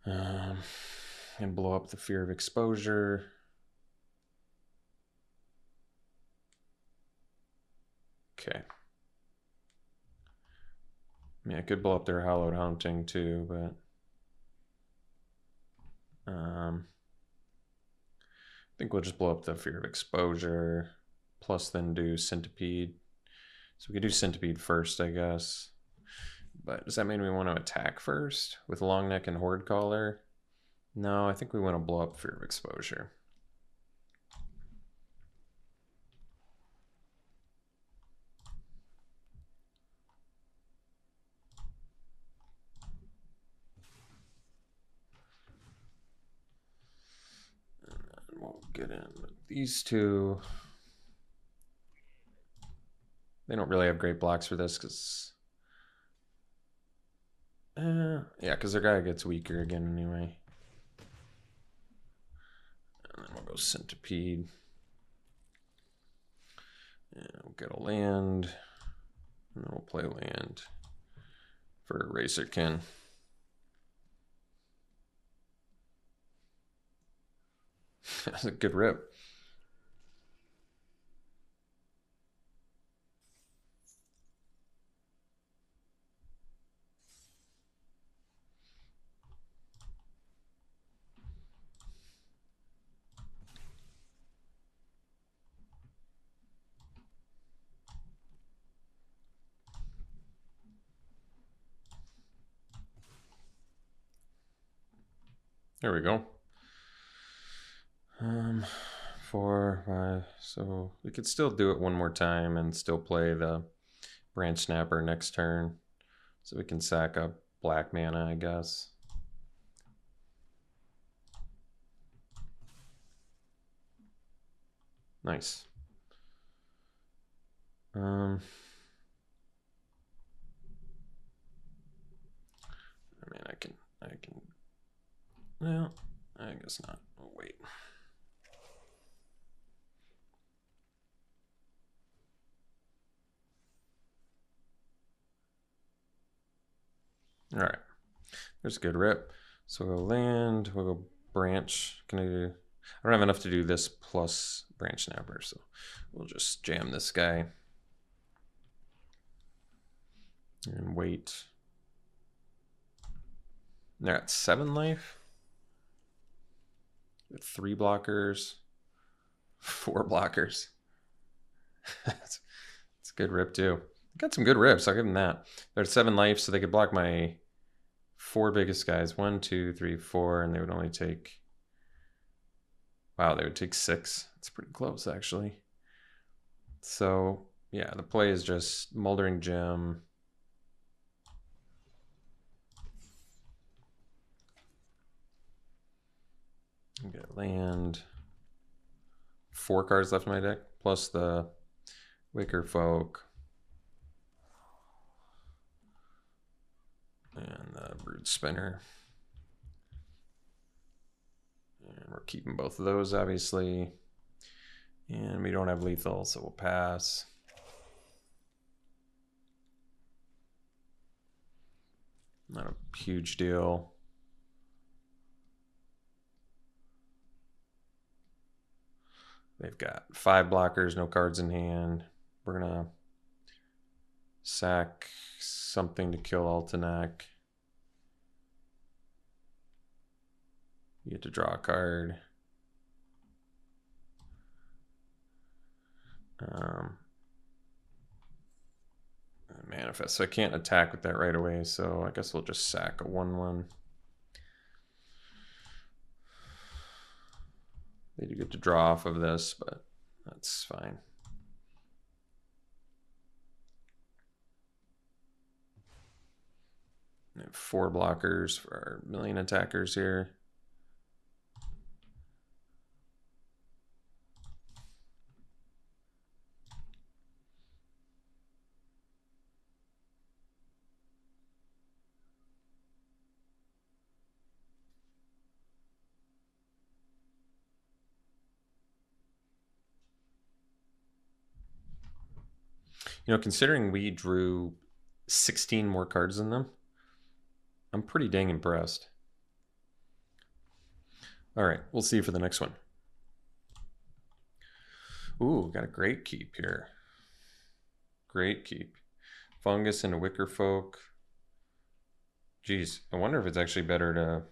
B: and blow up the Fear of Exposure. Okay. I mean, I could blow up their Hallowed Haunting too, but I think we'll just blow up the Fear of Exposure, plus then do Centipede. So we could do Centipede first, I guess. But does that mean we want to attack first with Long Neck and Horde Caller? No, I think we want to blow up Fear of Exposure. And then we'll get in with these 2. They don't really have great blocks for this because Yeah, because their guy gets weaker again anyway. And then we'll go Centipede. And we'll get a land. And then we'll play land for Racerkin. That's a good rip. There we go. 4, 5. So we could still do it one more time and still play the Branch Snapper next turn. So we can sack up black mana, I guess. Nice. I mean, I can, well, I guess not. Oh, wait. All right, there's a good rip. So we'll go land, we'll go branch. Can I do, I don't have enough to do this plus Branch Snapper, so we'll just jam this guy. And wait. They're at 7 life. With 3 blockers. 4 blockers. It's a good rip too. Got some good rips, I'll give them that. They're at 7 life, so they could block my 4 biggest guys. 1, 2, 3, 4, and they would only take, wow, they would take 6. It's pretty close actually. So yeah, the play is just Moldering Gem. Get land. 4 cards left in my deck, plus the Wicker Folk. And the Brood Spinner. And we're keeping both of those, obviously. And we don't have lethal, so we'll pass. Not a huge deal. They've got 5 blockers, no cards in hand. We're gonna sack something to kill Altenac. You get to draw a card. Manifest. So I can't attack with that right away, so I guess we'll just sack a 1/1. They do get to draw off of this, but that's fine. We have 4 blockers for our million attackers here. You know, considering we drew 16 more cards than them, I'm pretty dang impressed. All right, we'll see for the next one. Ooh, got a great keep here. Great keep. Fungus and a Wicker Folk. Geez, I wonder if it's actually better to,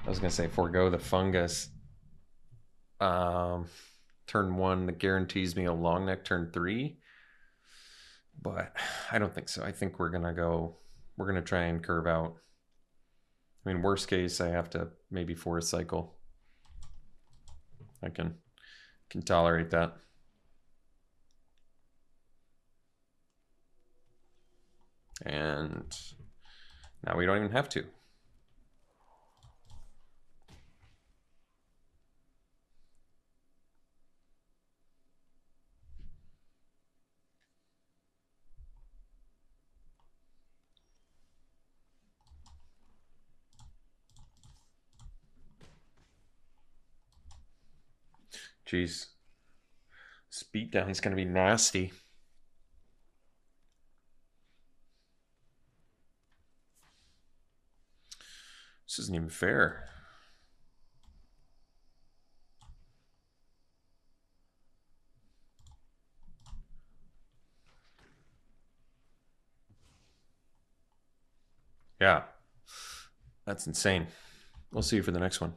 B: I was gonna say forego the fungus. Turn 1 that guarantees me a long neck turn 3. But I don't think so. I think we're gonna try and curve out. I mean, worst case, I have to maybe force cycle. I can tolerate that. And now we don't even have to. Jeez. This beatdown is going to be nasty. This isn't even fair. Yeah. That's insane. We'll see you for the next one.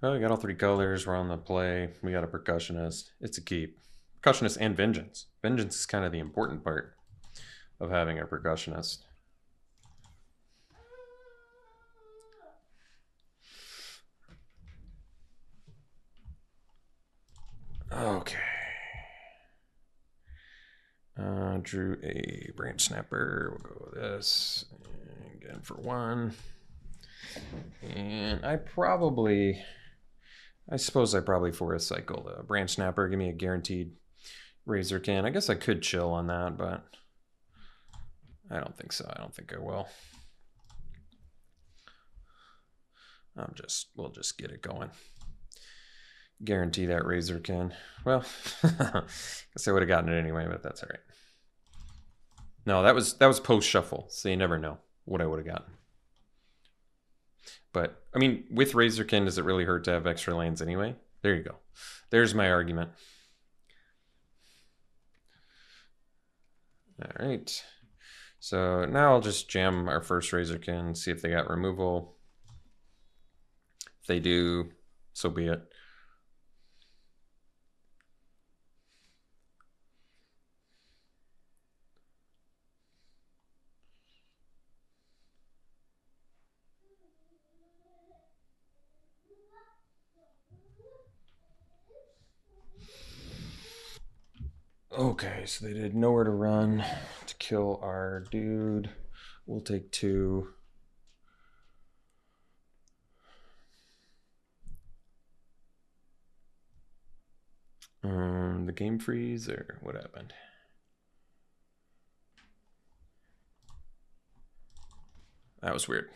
B: Well, we got all three colors. We're on the play. We got a percussionist. It's a keep. Percussionist and vengeance. Vengeance is kind of the important part of having a percussionist. Okay. Drew a branch snapper. We'll go with this. And again for one. And I suppose I probably forest cycled a branch snapper. Give me a guaranteed Razorkin. I guess I could chill on that, but I don't think so. I don't think I will. We'll just get it going. Guarantee that Razorkin. Well, guess I would have gotten it anyway, but that's all right. No, that was post shuffle, so you never know what I would have gotten. But I mean, with Razorkin, does it really hurt to have extra lands anyway? There you go. There's my argument. All right. So now I'll just jam our first Razorkin, see if they got removal. If they do, so be it. Okay, so they did nowhere to run to kill our dude. We'll take 2. The game freeze, or what happened? That was weird.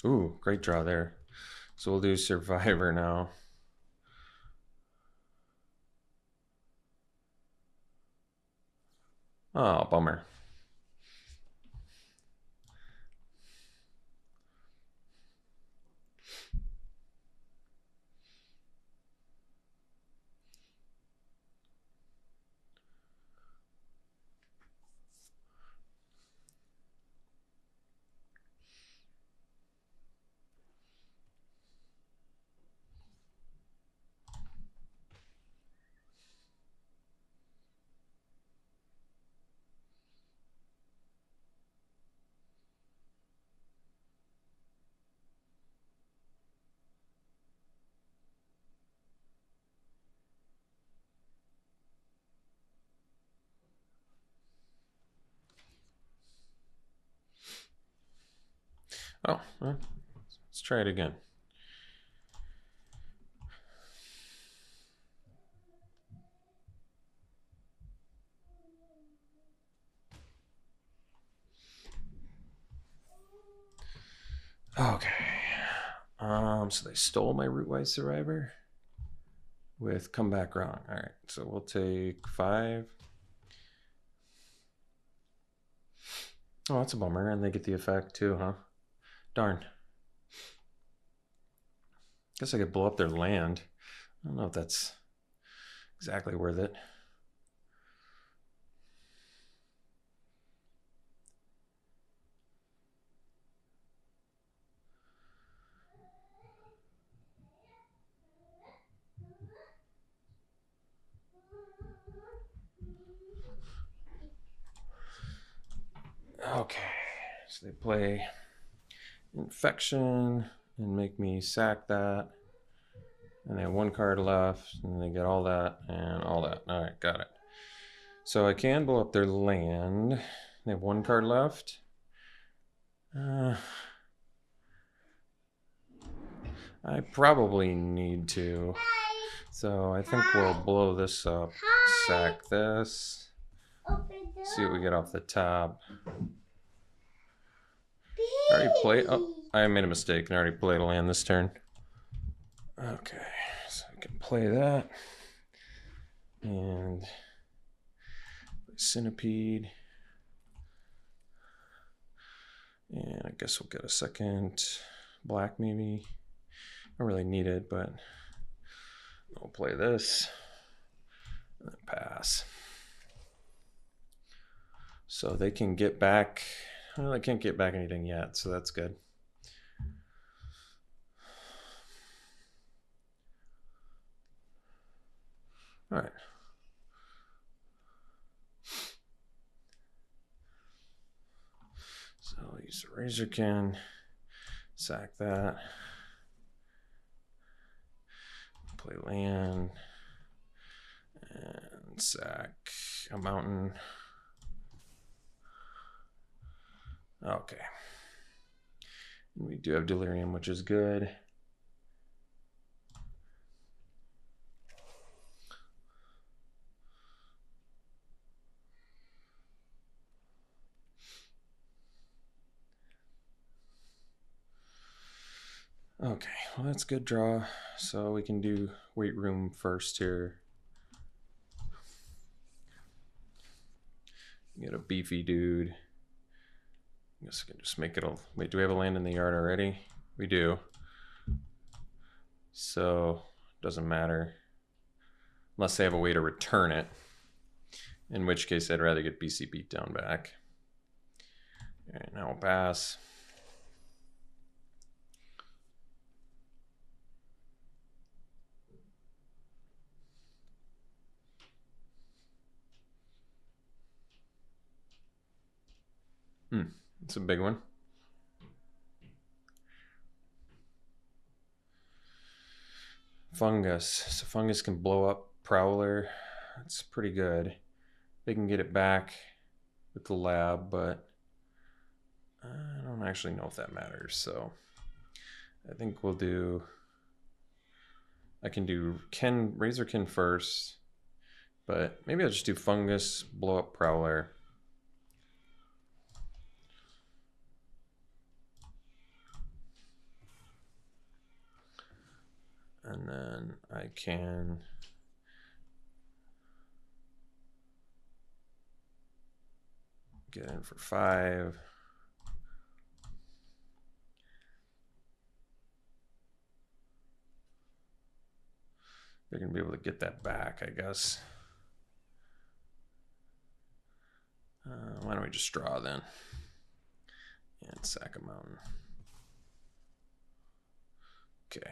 B: Ooh, great draw there. So we'll do Survivor now. Oh, bummer. Oh, well, let's try it again. Okay. So they stole my Rootwise Survivor with Come Back Wrong. All right, so we'll take 5. Oh, that's a bummer, and they get the effect too, huh? Darn. Guess I could blow up their land. I don't know if that's exactly worth it. Okay, so they play Infection and make me sack that. And they have 1 card left, and they get all that and all that. All right, got it. So I can blow up their land. They have 1 card left. I probably need to. So I think we'll blow this up, sack this, see what we get off the top. I already played. Oh, I made a mistake and already played a land this turn. Okay, so I can play that. And Centipede. And I guess we'll get a second black maybe. I don't really need it, but I'll play this and then pass. So they can get back. Well, they can't get back anything yet, so that's good. All right. So I'll use the Razorkin, sack that, play land, and sack a mountain. Okay. We do have Delirium, which is good. Okay, well that's good draw. So we can do Weight Room first here. Get a beefy dude. I guess I can just make it a... Wait, do we have a land in the yard already? We do. So, doesn't matter. Unless they have a way to return it. In which case, I'd rather get BC Beatdown back. Alright, now we'll pass. It's a big one. Fungus. So Fungus can blow up Prowler. That's pretty good. They can get it back with the lab, but I don't actually know if that matters. So I think we'll do... I can do Razorkin first, but maybe I'll just do Fungus, blow up Prowler. And then I can get in for 5. They're going to be able to get that back, I guess. Why don't we just draw then? And sack a mountain. Okay.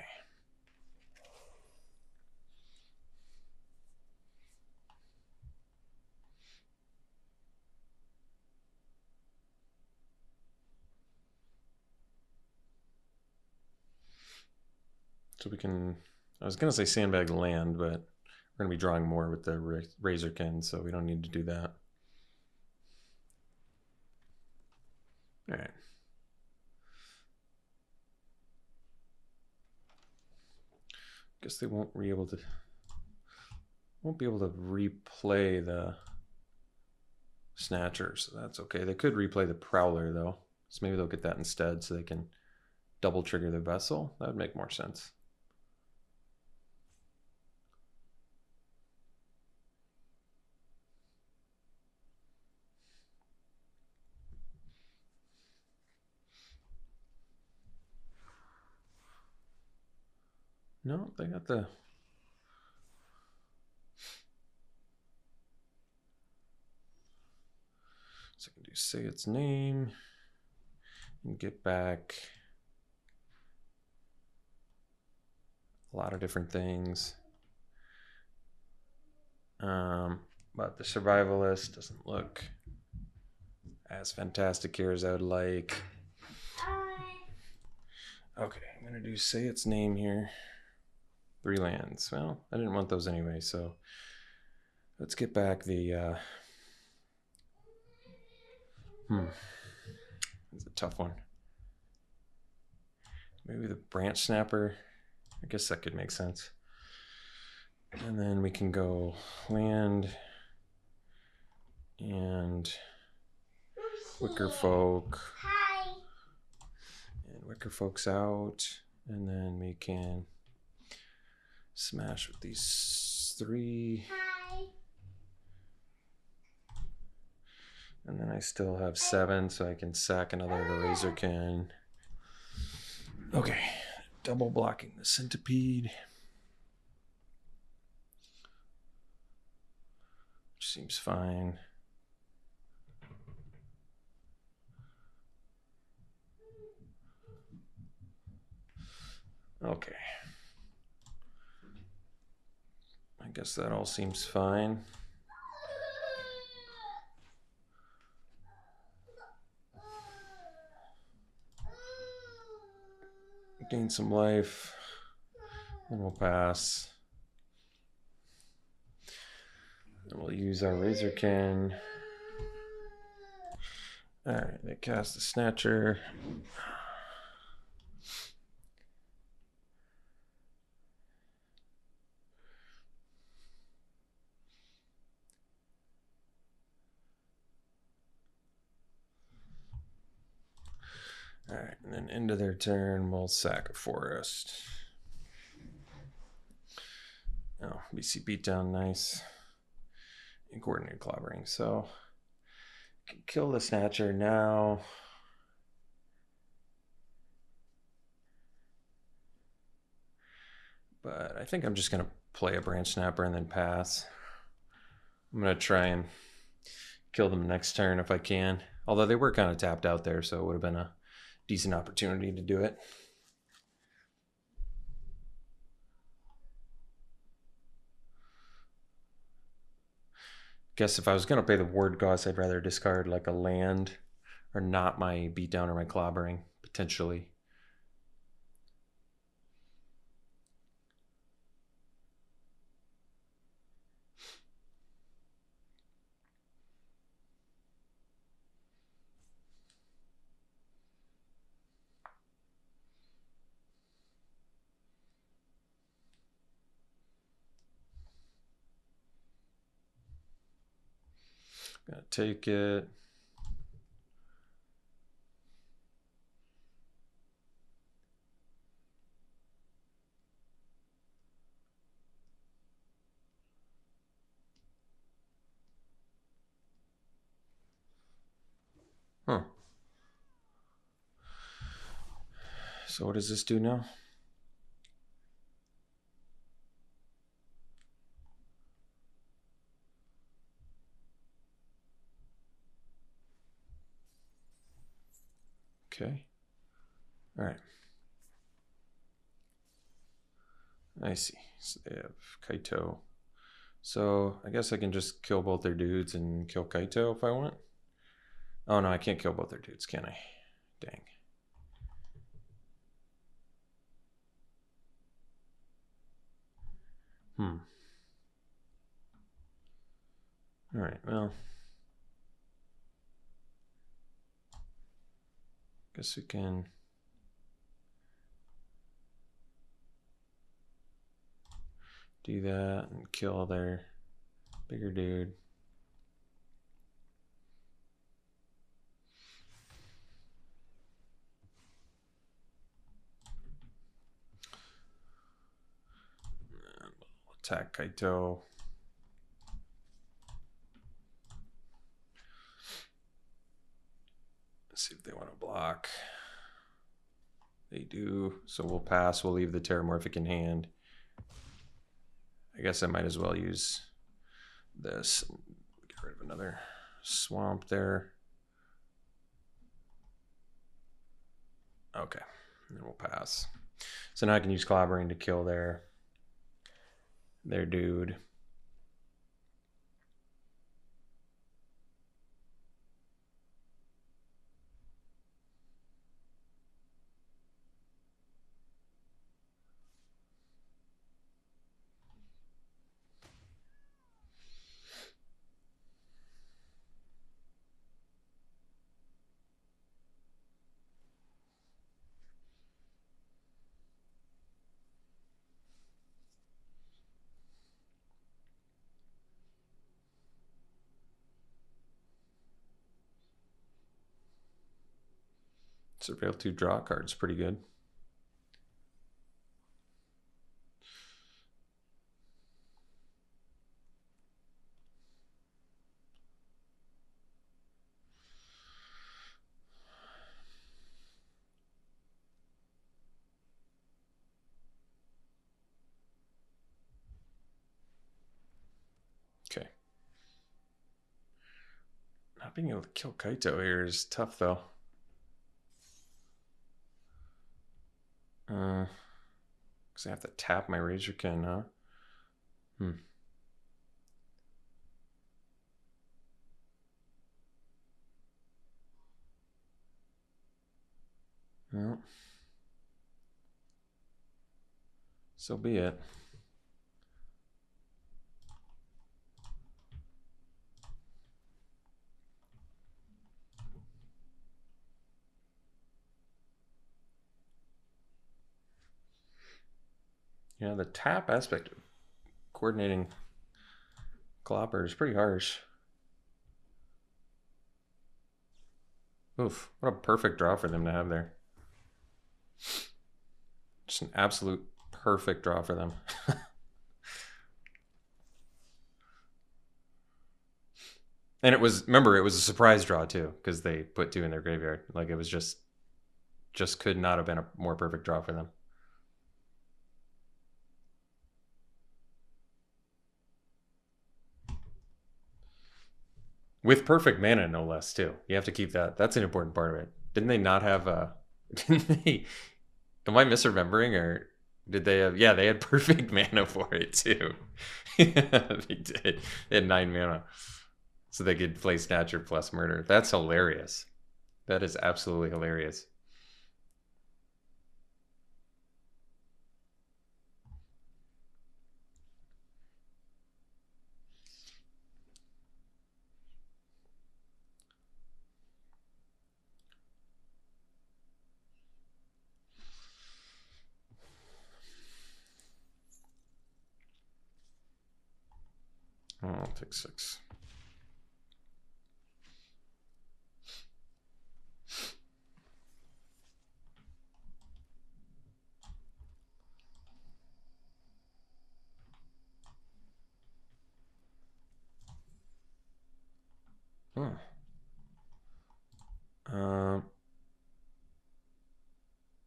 B: So we can, I was going to say sandbag land, but we're going to be drawing more with the Razorkin, so we don't need to do that. All right. Guess they won't be able to replay the Snatcher, so that's okay. They could replay the Prowler though, so maybe they'll get that instead, so they can double trigger the Vessel. That would make more sense. No, they got the... So I can do say its name and get back a lot of different things. But the Survivalist doesn't look as fantastic here as I would like. Okay, I'm gonna do say its name here. 3 lands. Well, I didn't want those anyway, so let's get back the it's a tough one. Maybe the Branch Snapper. I guess that could make sense. And then we can go land and Wicker Folk.
C: Hi.
B: And wicker folks out, and then we can smash with these 3.
C: Hi.
B: And then I still have 7, so I can sack another Razorkin. Okay, double blocking the Centipede. Which seems fine. Okay. I guess that all seems fine. Gain some life, and we'll pass. And we'll use our Razorkin. Alright, they cast the Snatcher. Alright, and then into their turn, we'll sack a forest. Oh, BC beatdown, nice. And coordinated clobbering. So, can kill the Snatcher now. But I think I'm just going to play a Branch Snapper and then pass. I'm going to try and kill them next turn if I can. Although they were kind of tapped out there, so it would have been a decent opportunity to do it. Guess if I was going to pay the ward cost, I'd rather discard like a land or not my beatdown or my clobbering, potentially. Gonna take it. Huh. So what does this do now? Okay. All right. I see. So they have Kaito. So I guess I can just kill both their dudes and kill Kaito if I want. Oh no, I can't kill both their dudes, can I? Dang. All right, well. Guess we can do that and kill their bigger dude. And we'll attack Kaito. Let's see if they want to block. They do, so we'll pass. We'll leave the Terramorphic in hand. I guess I might as well use this. Get rid of another swamp there. Okay, and then we'll pass. So now I can use Clobbering to kill their dude. Surveil 2 draw card's pretty good. Okay. Not being able to kill Kaito here is tough, though. Because I have to tap my Razorkin, huh? Well, so be it. Yeah, the tap aspect of coordinating Clopper is pretty harsh. Oof, what a perfect draw for them to have there. Just an absolute perfect draw for them. And it was, remember, it was a surprise draw too, because they put 2 in their graveyard. Like, it was just could not have been a more perfect draw for them. With perfect mana, no less, too. You have to keep that. That's an important part of it. Didn't they not have didn't they, am I misremembering, or did they have, yeah, they had perfect mana for it, too. They did. They had 9 mana. So they could play Snatcher plus Murder. That's hilarious. That is absolutely hilarious. Oh, I'll take 6.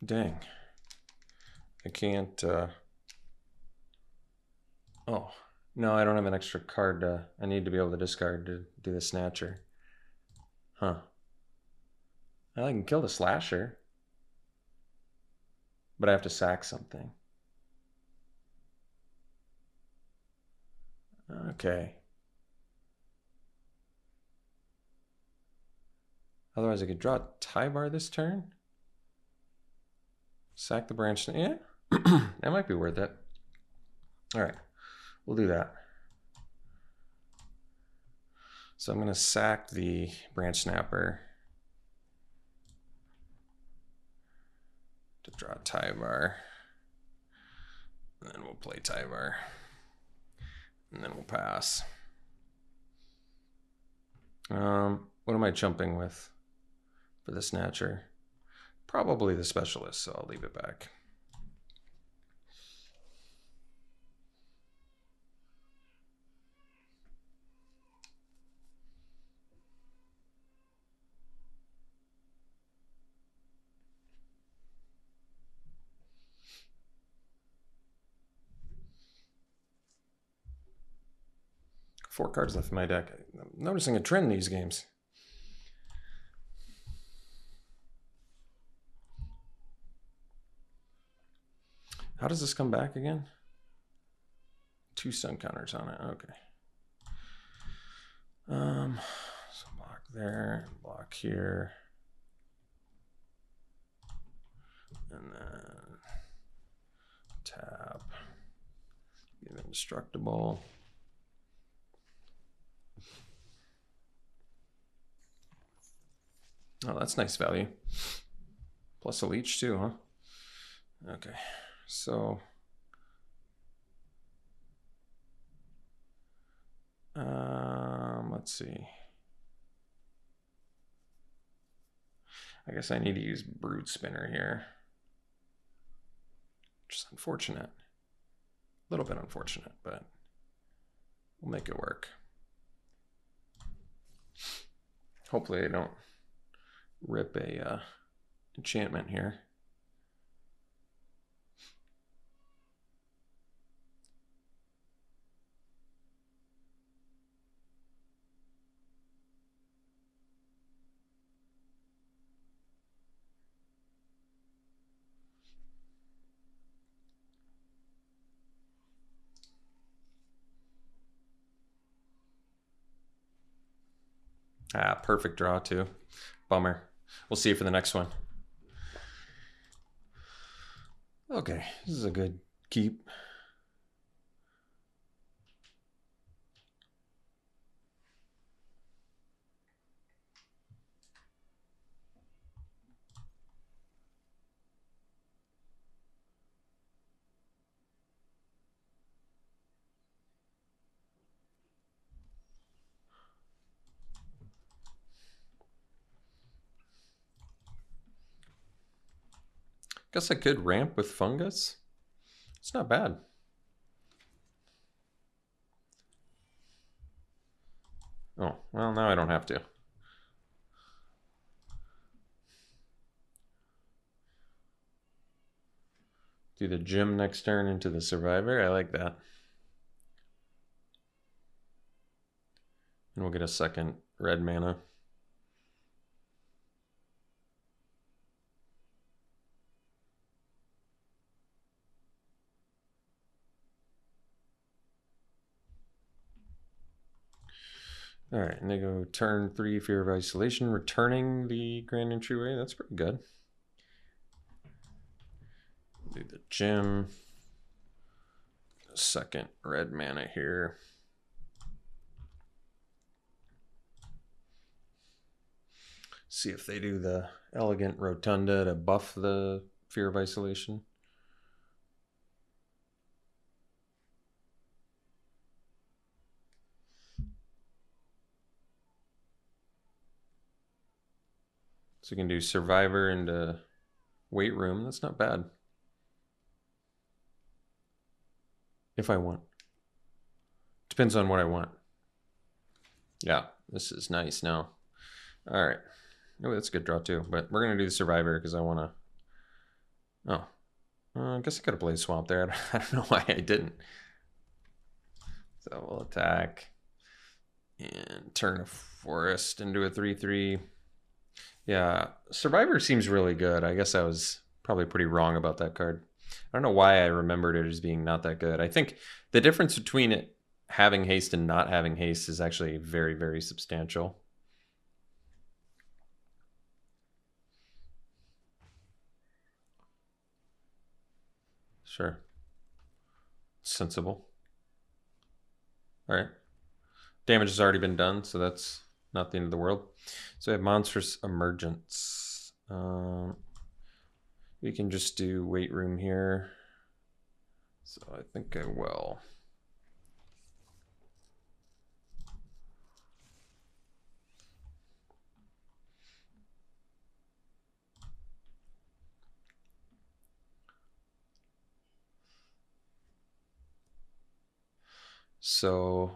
B: Dang. I can't, oh, no, I don't have an extra card. I need to be able to discard to do the Snatcher. Huh. I can kill the Slasher, but I have to sack something. Okay. Otherwise, I could draw a Tybar this turn. Sack the branch. Yeah, that might be worth it. All right, we'll do that. So I'm going to sack the Branch Snapper to draw Tybar. And then we'll play Tybar. And then we'll pass. What am I jumping with for the Snatcher? Probably the Specialist, so I'll leave it back. Four cards left in my deck. I'm noticing a trend in these games. How does this come back again? 2 stun counters on it. Okay. So block there, block here, and then tap. Give it indestructible. Oh, that's nice value. Plus a leech too, huh? Okay, so let's see. I guess I need to use Brood Spinner here. Which is unfortunate. A little bit unfortunate, but we'll make it work. Hopefully I don't rip a enchantment here. Ah, perfect draw too. Bummer. We'll see you for the next one. Okay, this is a good keep. Guess I could ramp with fungus. It's not bad. Oh, well, now I don't have to. Do the gym next turn into the survivor. I like that. And we'll get a second red mana. All right, and they go turn 3, Fear of Isolation, returning the Grand Entryway. That's pretty good. Do the gym. Second red mana here. See if they do the Elegant Rotunda to buff the Fear of Isolation. So you can do Survivor into Weight Room. That's not bad. If I want. Depends on what I want. Yeah, this is nice now. All right. Oh, that's a good draw too. But we're going to do the Survivor because I want to... Oh. I guess I could have played Swamp there. I don't know why I didn't. So we'll attack. And turn a Forest into a 3/3. Yeah, Survivor seems really good. I guess I was probably pretty wrong about that card. I don't know why I remembered it as being not that good. I think the difference between it having haste and not having haste is actually very, very substantial. Sure. Sensible. All right. Damage has already been done, so that's not the end of the world. So we have Monstrous Emergence. We can just do Weight Room here. So I think I will. So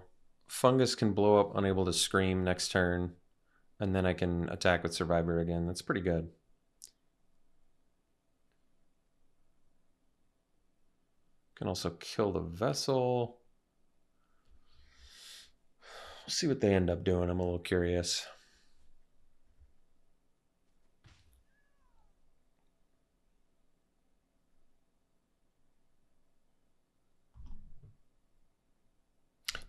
B: Fungus can blow up Unable to Scream next turn, and then I can attack with Survivor again. That's pretty good. Can also kill the Vessel. We'll see what they end up doing. I'm a little curious.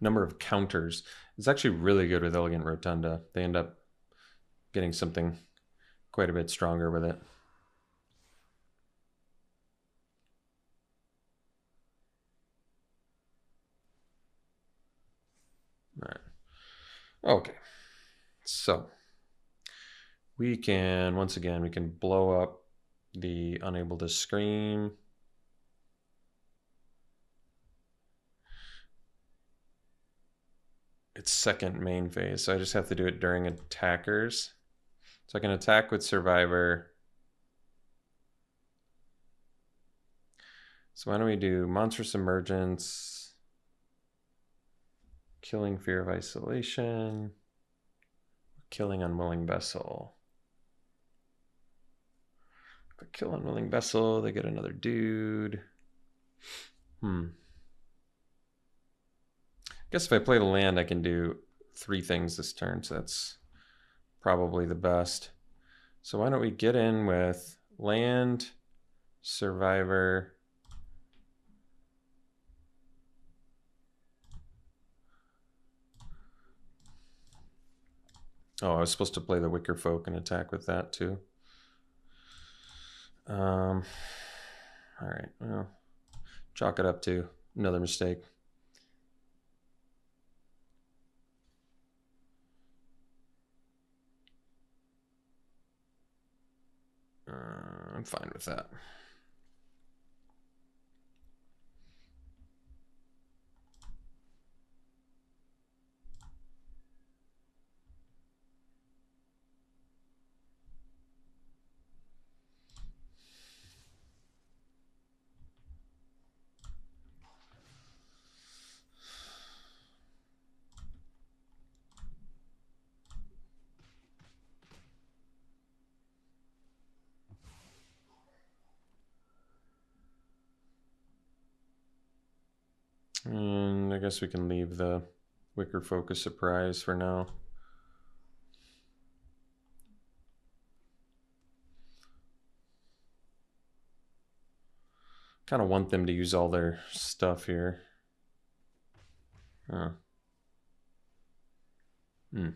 B: Number of counters. It's actually really good with Elegant Rotunda. They end up getting something quite a bit stronger with it. All right. Okay. So we can, once again, we can blow up the Unable to Scream. It's second main phase, so I just have to do it during attackers. So I can attack with Survivor. So why don't we do Monstrous Emergence, Killing Fear of Isolation, Killing Unwilling Vessel. If I kill Unwilling Vessel, they get another dude. I guess if I play the land, I can do 3 things this turn, so that's probably the best. So why don't we get in with land, Survivor. Oh, I was supposed to play the Wicker Folk and attack with that too. All right, well, chalk it up to another mistake. I'm fine with that. And I guess we can leave the Wicker Folk a surprise for now. Kind of want them to use all their stuff here. Oh. All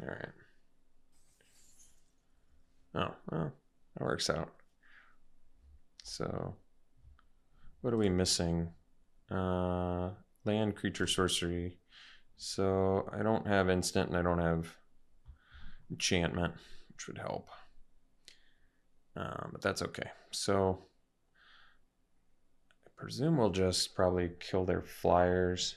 B: right. Oh, well, that works out. So, what are we missing? Land, creature, sorcery. So I don't have instant and I don't have enchantment, which would help. But that's okay. So I presume we'll just probably kill their flyers.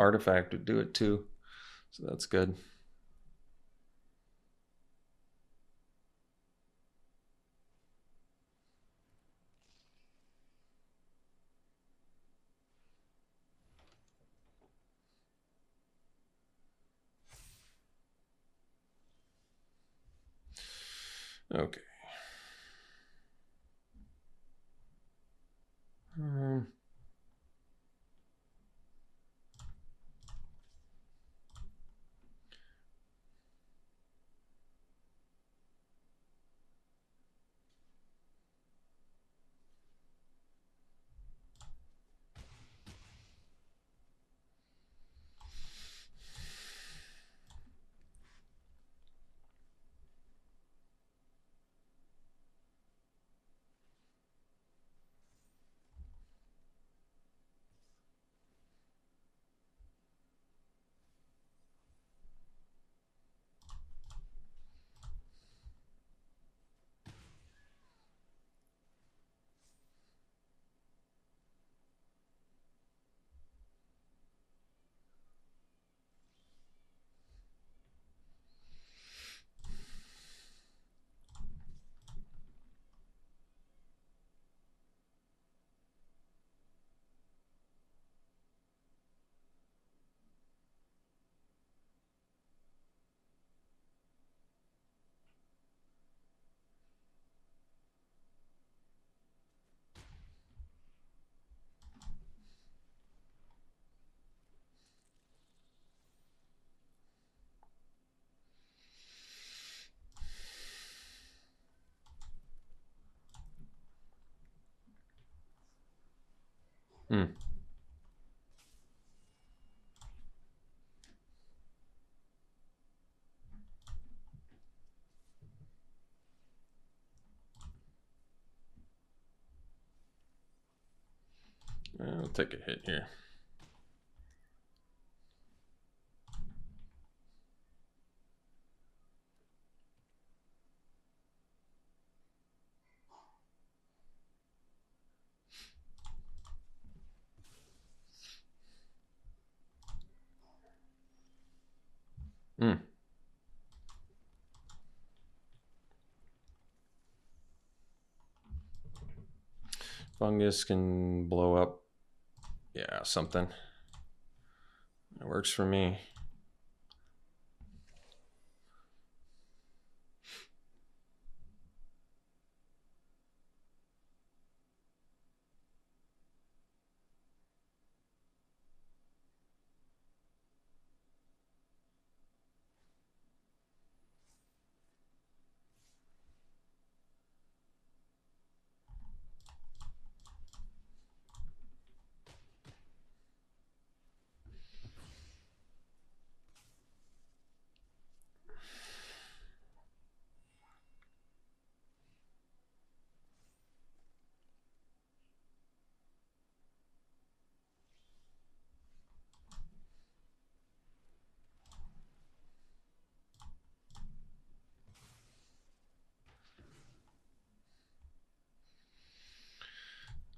B: Artifact would do it too, so that's good. Okay. Hmm. I'll take a hit here. Hmm. Fungus can blow up. Yeah, something. It works for me.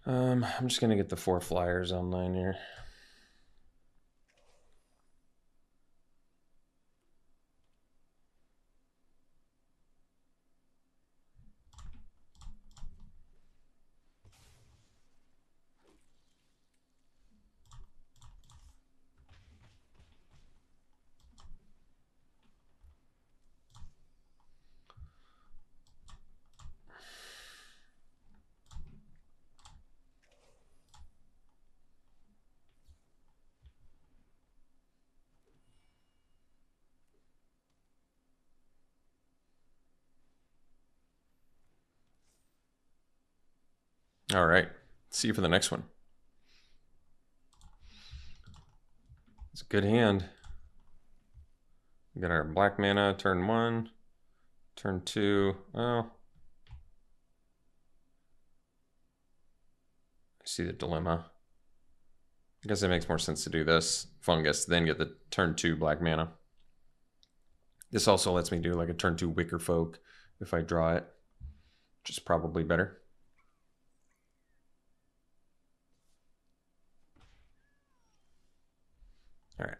B: I'm just gonna get the 4 flyers online here. All right, see you for the next one. It's a good hand. We got our black mana, turn 1, turn 2. Oh, I see the dilemma. I guess it makes more sense to do this fungus, then get the turn 2 black mana. This also lets me do like a turn 2 wicker folk if I draw it, which is probably better. All right.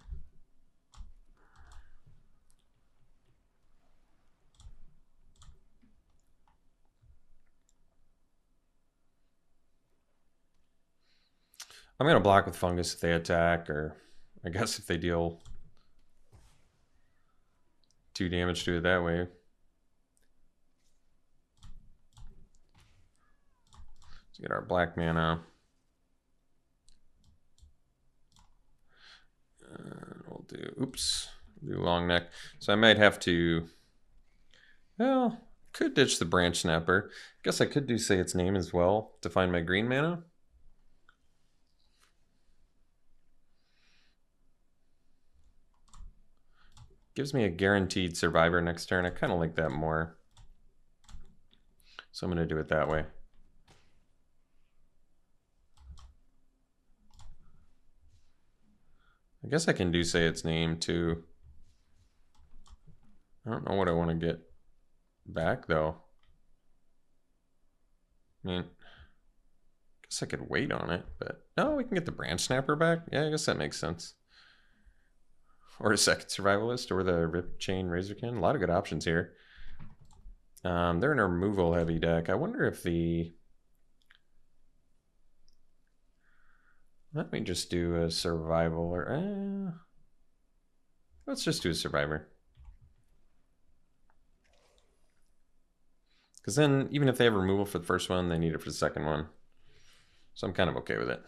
B: I'm going to block with fungus if they attack, or I guess if they deal 2 damage to it that way. Let's get our black mana. We'll do long neck. So I might have to, well, could ditch the branch snapper. Guess I could do say its name as well to find my green mana. Gives me a guaranteed survivor next turn. I kind of like that more. So I'm going to do it that way. I guess I can do say its name too. I don't know what I want to get back though. I mean, I guess I could wait on it, but no, we can get the branch snapper back. Yeah, I guess that makes sense. Or a second survivalist, or the Rip Chain Razorkin. A lot of good options here. They're in a removal heavy deck. I wonder if the... Let me just do a survival, or let's just do a survivor. Because then, even if they have removal for the first one, they need it for the second one. So I'm kind of okay with it.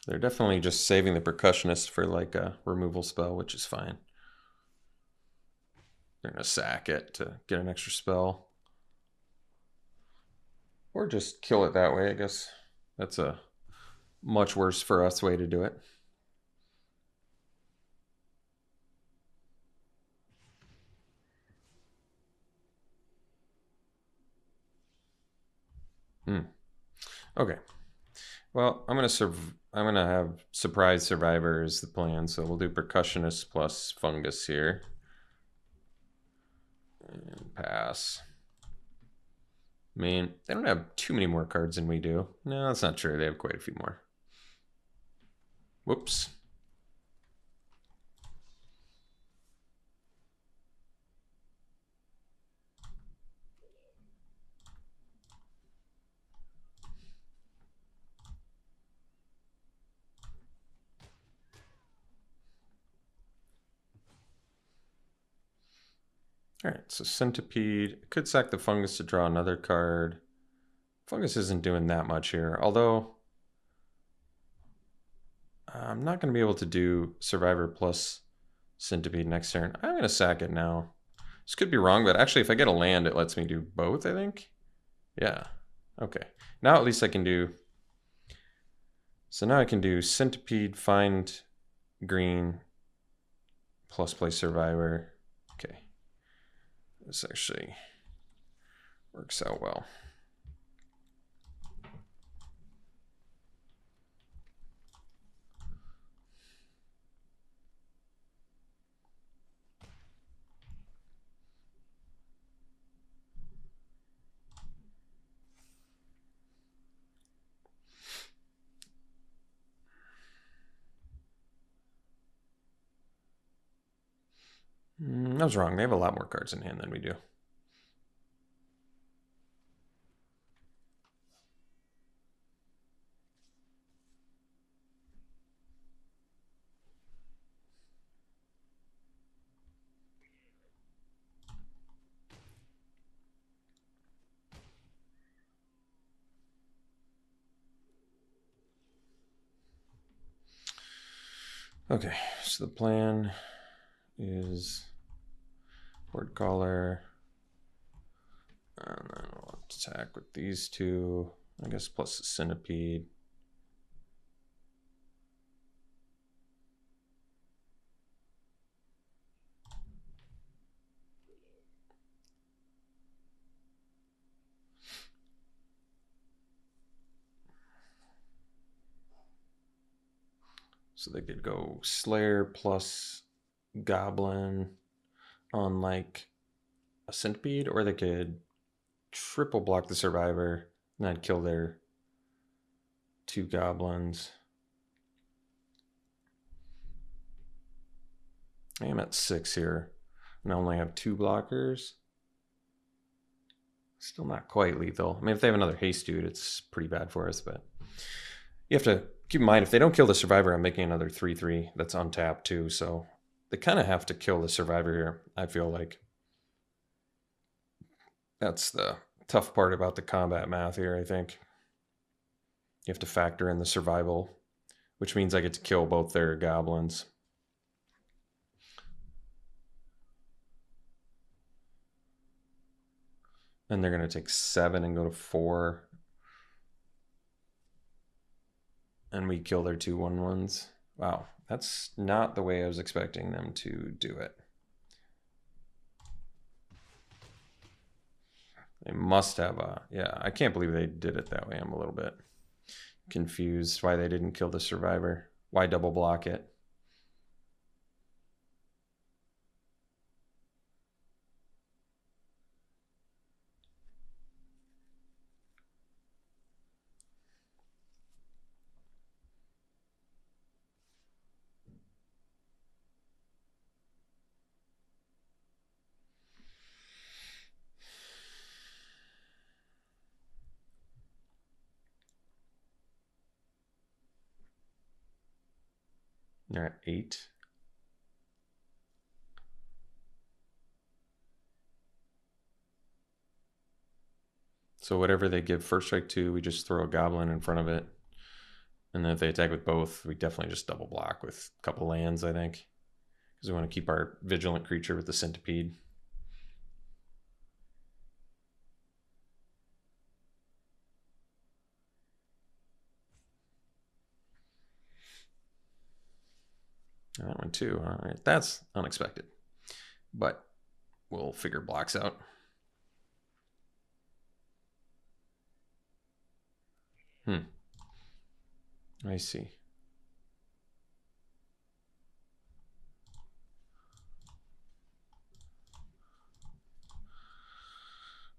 B: They're definitely just saving the percussionist for like a removal spell, which is fine. They're gonna sack it to get an extra spell. Or just kill it that way, I guess. That's a much worse for us way to do it. Okay. Well, I'm gonna have surprise survivor is the plan, so we'll do percussionist plus fungus here. And pass. I mean, they don't have too many more cards than we do. No, that's not true. They have quite a few more. Whoops. All right, so Centipede. Could sack the fungus to draw another card. Fungus isn't doing that much here, although I'm not going to be able to do Survivor plus Centipede next turn. I'm going to sack it now. This could be wrong, but actually if I get a land, it lets me do both, I think. Yeah, okay. Now at least I can do... So now I can do Centipede, find green, plus play Survivor. Okay. This actually works out well. I was wrong. They have a lot more cards in hand than we do. Okay, so the plan is board caller, and then we'll attack with these two, I guess, plus the centipede. So they could go Slayer plus Goblin on like a centipede, or they could triple block the survivor and then kill their two goblins. I am at 6 here, and I only have 2 blockers. Still not quite lethal. I mean, if they have another haste dude, it's pretty bad for us, but you have to keep in mind, if they don't kill the survivor, I'm making another 3/3 that's untapped too, so they kind of have to kill the survivor here, I feel like. That's the tough part about the combat math here, I think. You have to factor in the survival, which means I get to kill both their goblins. And they're going to take 7 and go to 4. And we kill their 2 1/1s. Wow, that's not the way I was expecting them to do it. They must have a... Yeah, I can't believe they did it that way. I'm a little bit confused why they didn't kill the survivor. Why double block it? They're at 8. So whatever they give first strike to, we just throw a goblin in front of it. And then if they attack with both, we definitely just double block with a couple lands, I think. Because we want to keep our vigilant creature with the centipede. And that one too. All right, that's unexpected. But we'll figure blocks out. I see.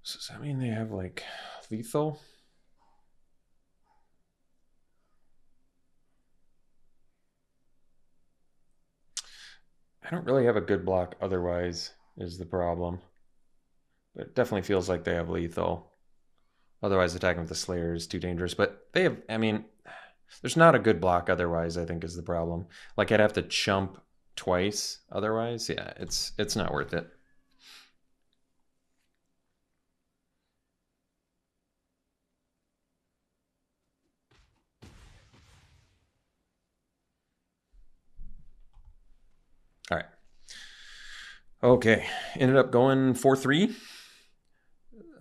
B: So does that mean they have like lethal? I don't really have a good block otherwise is the problem. But it definitely feels like they have lethal. Otherwise attacking with the Slayer is too dangerous. But they have, I mean, there's not a good block otherwise, I think is the problem. Like I'd have to chump twice otherwise. Yeah, it's not worth it. All right. Okay, ended up going 4-3.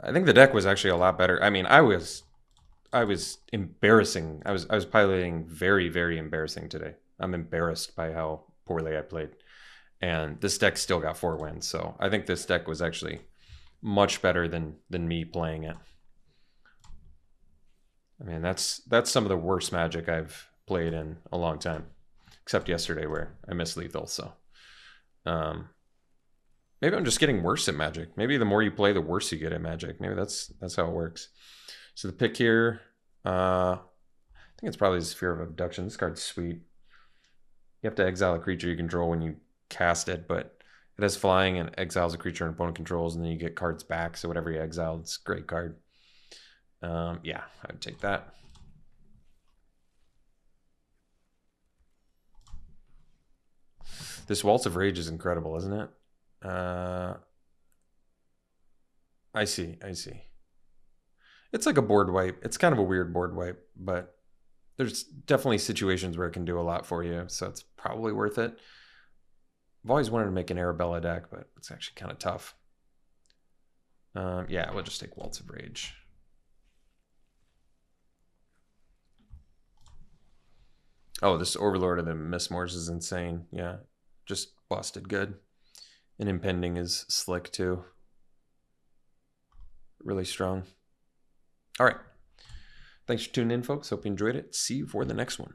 B: I think the deck was actually a lot better. I mean, I was embarrassing. I was piloting very, very embarrassing today. I'm embarrassed by how poorly I played. And this deck still got 4 wins. So I think this deck was actually much better than me playing it. I mean, that's some of the worst Magic I've played in a long time. Except yesterday where I missed lethal, so maybe I'm just getting worse at Magic. Maybe the more you play, the worse you get at Magic. Maybe that's how it works. So the pick here, I think it's probably Sphere of Abduction. This card's sweet. You have to exile a creature you control when you cast it, but it has flying and exiles a creature an opponent controls, and then you get cards back. So whatever you exile, it's a great card. Yeah, I'd take that. This Waltz of Rage is incredible, isn't it? I see. It's like a board wipe. It's kind of a weird board wipe, but there's definitely situations where it can do a lot for you, so it's probably worth it. I've always wanted to make an Arabella deck, but it's actually kind of tough. Yeah, we'll just take Waltz of Rage. Oh, this Overlord of the Mistmores is insane. Yeah, just busted good. And Impending is slick too. Really strong. All right. Thanks for tuning in, folks. Hope you enjoyed it. See you for the next one.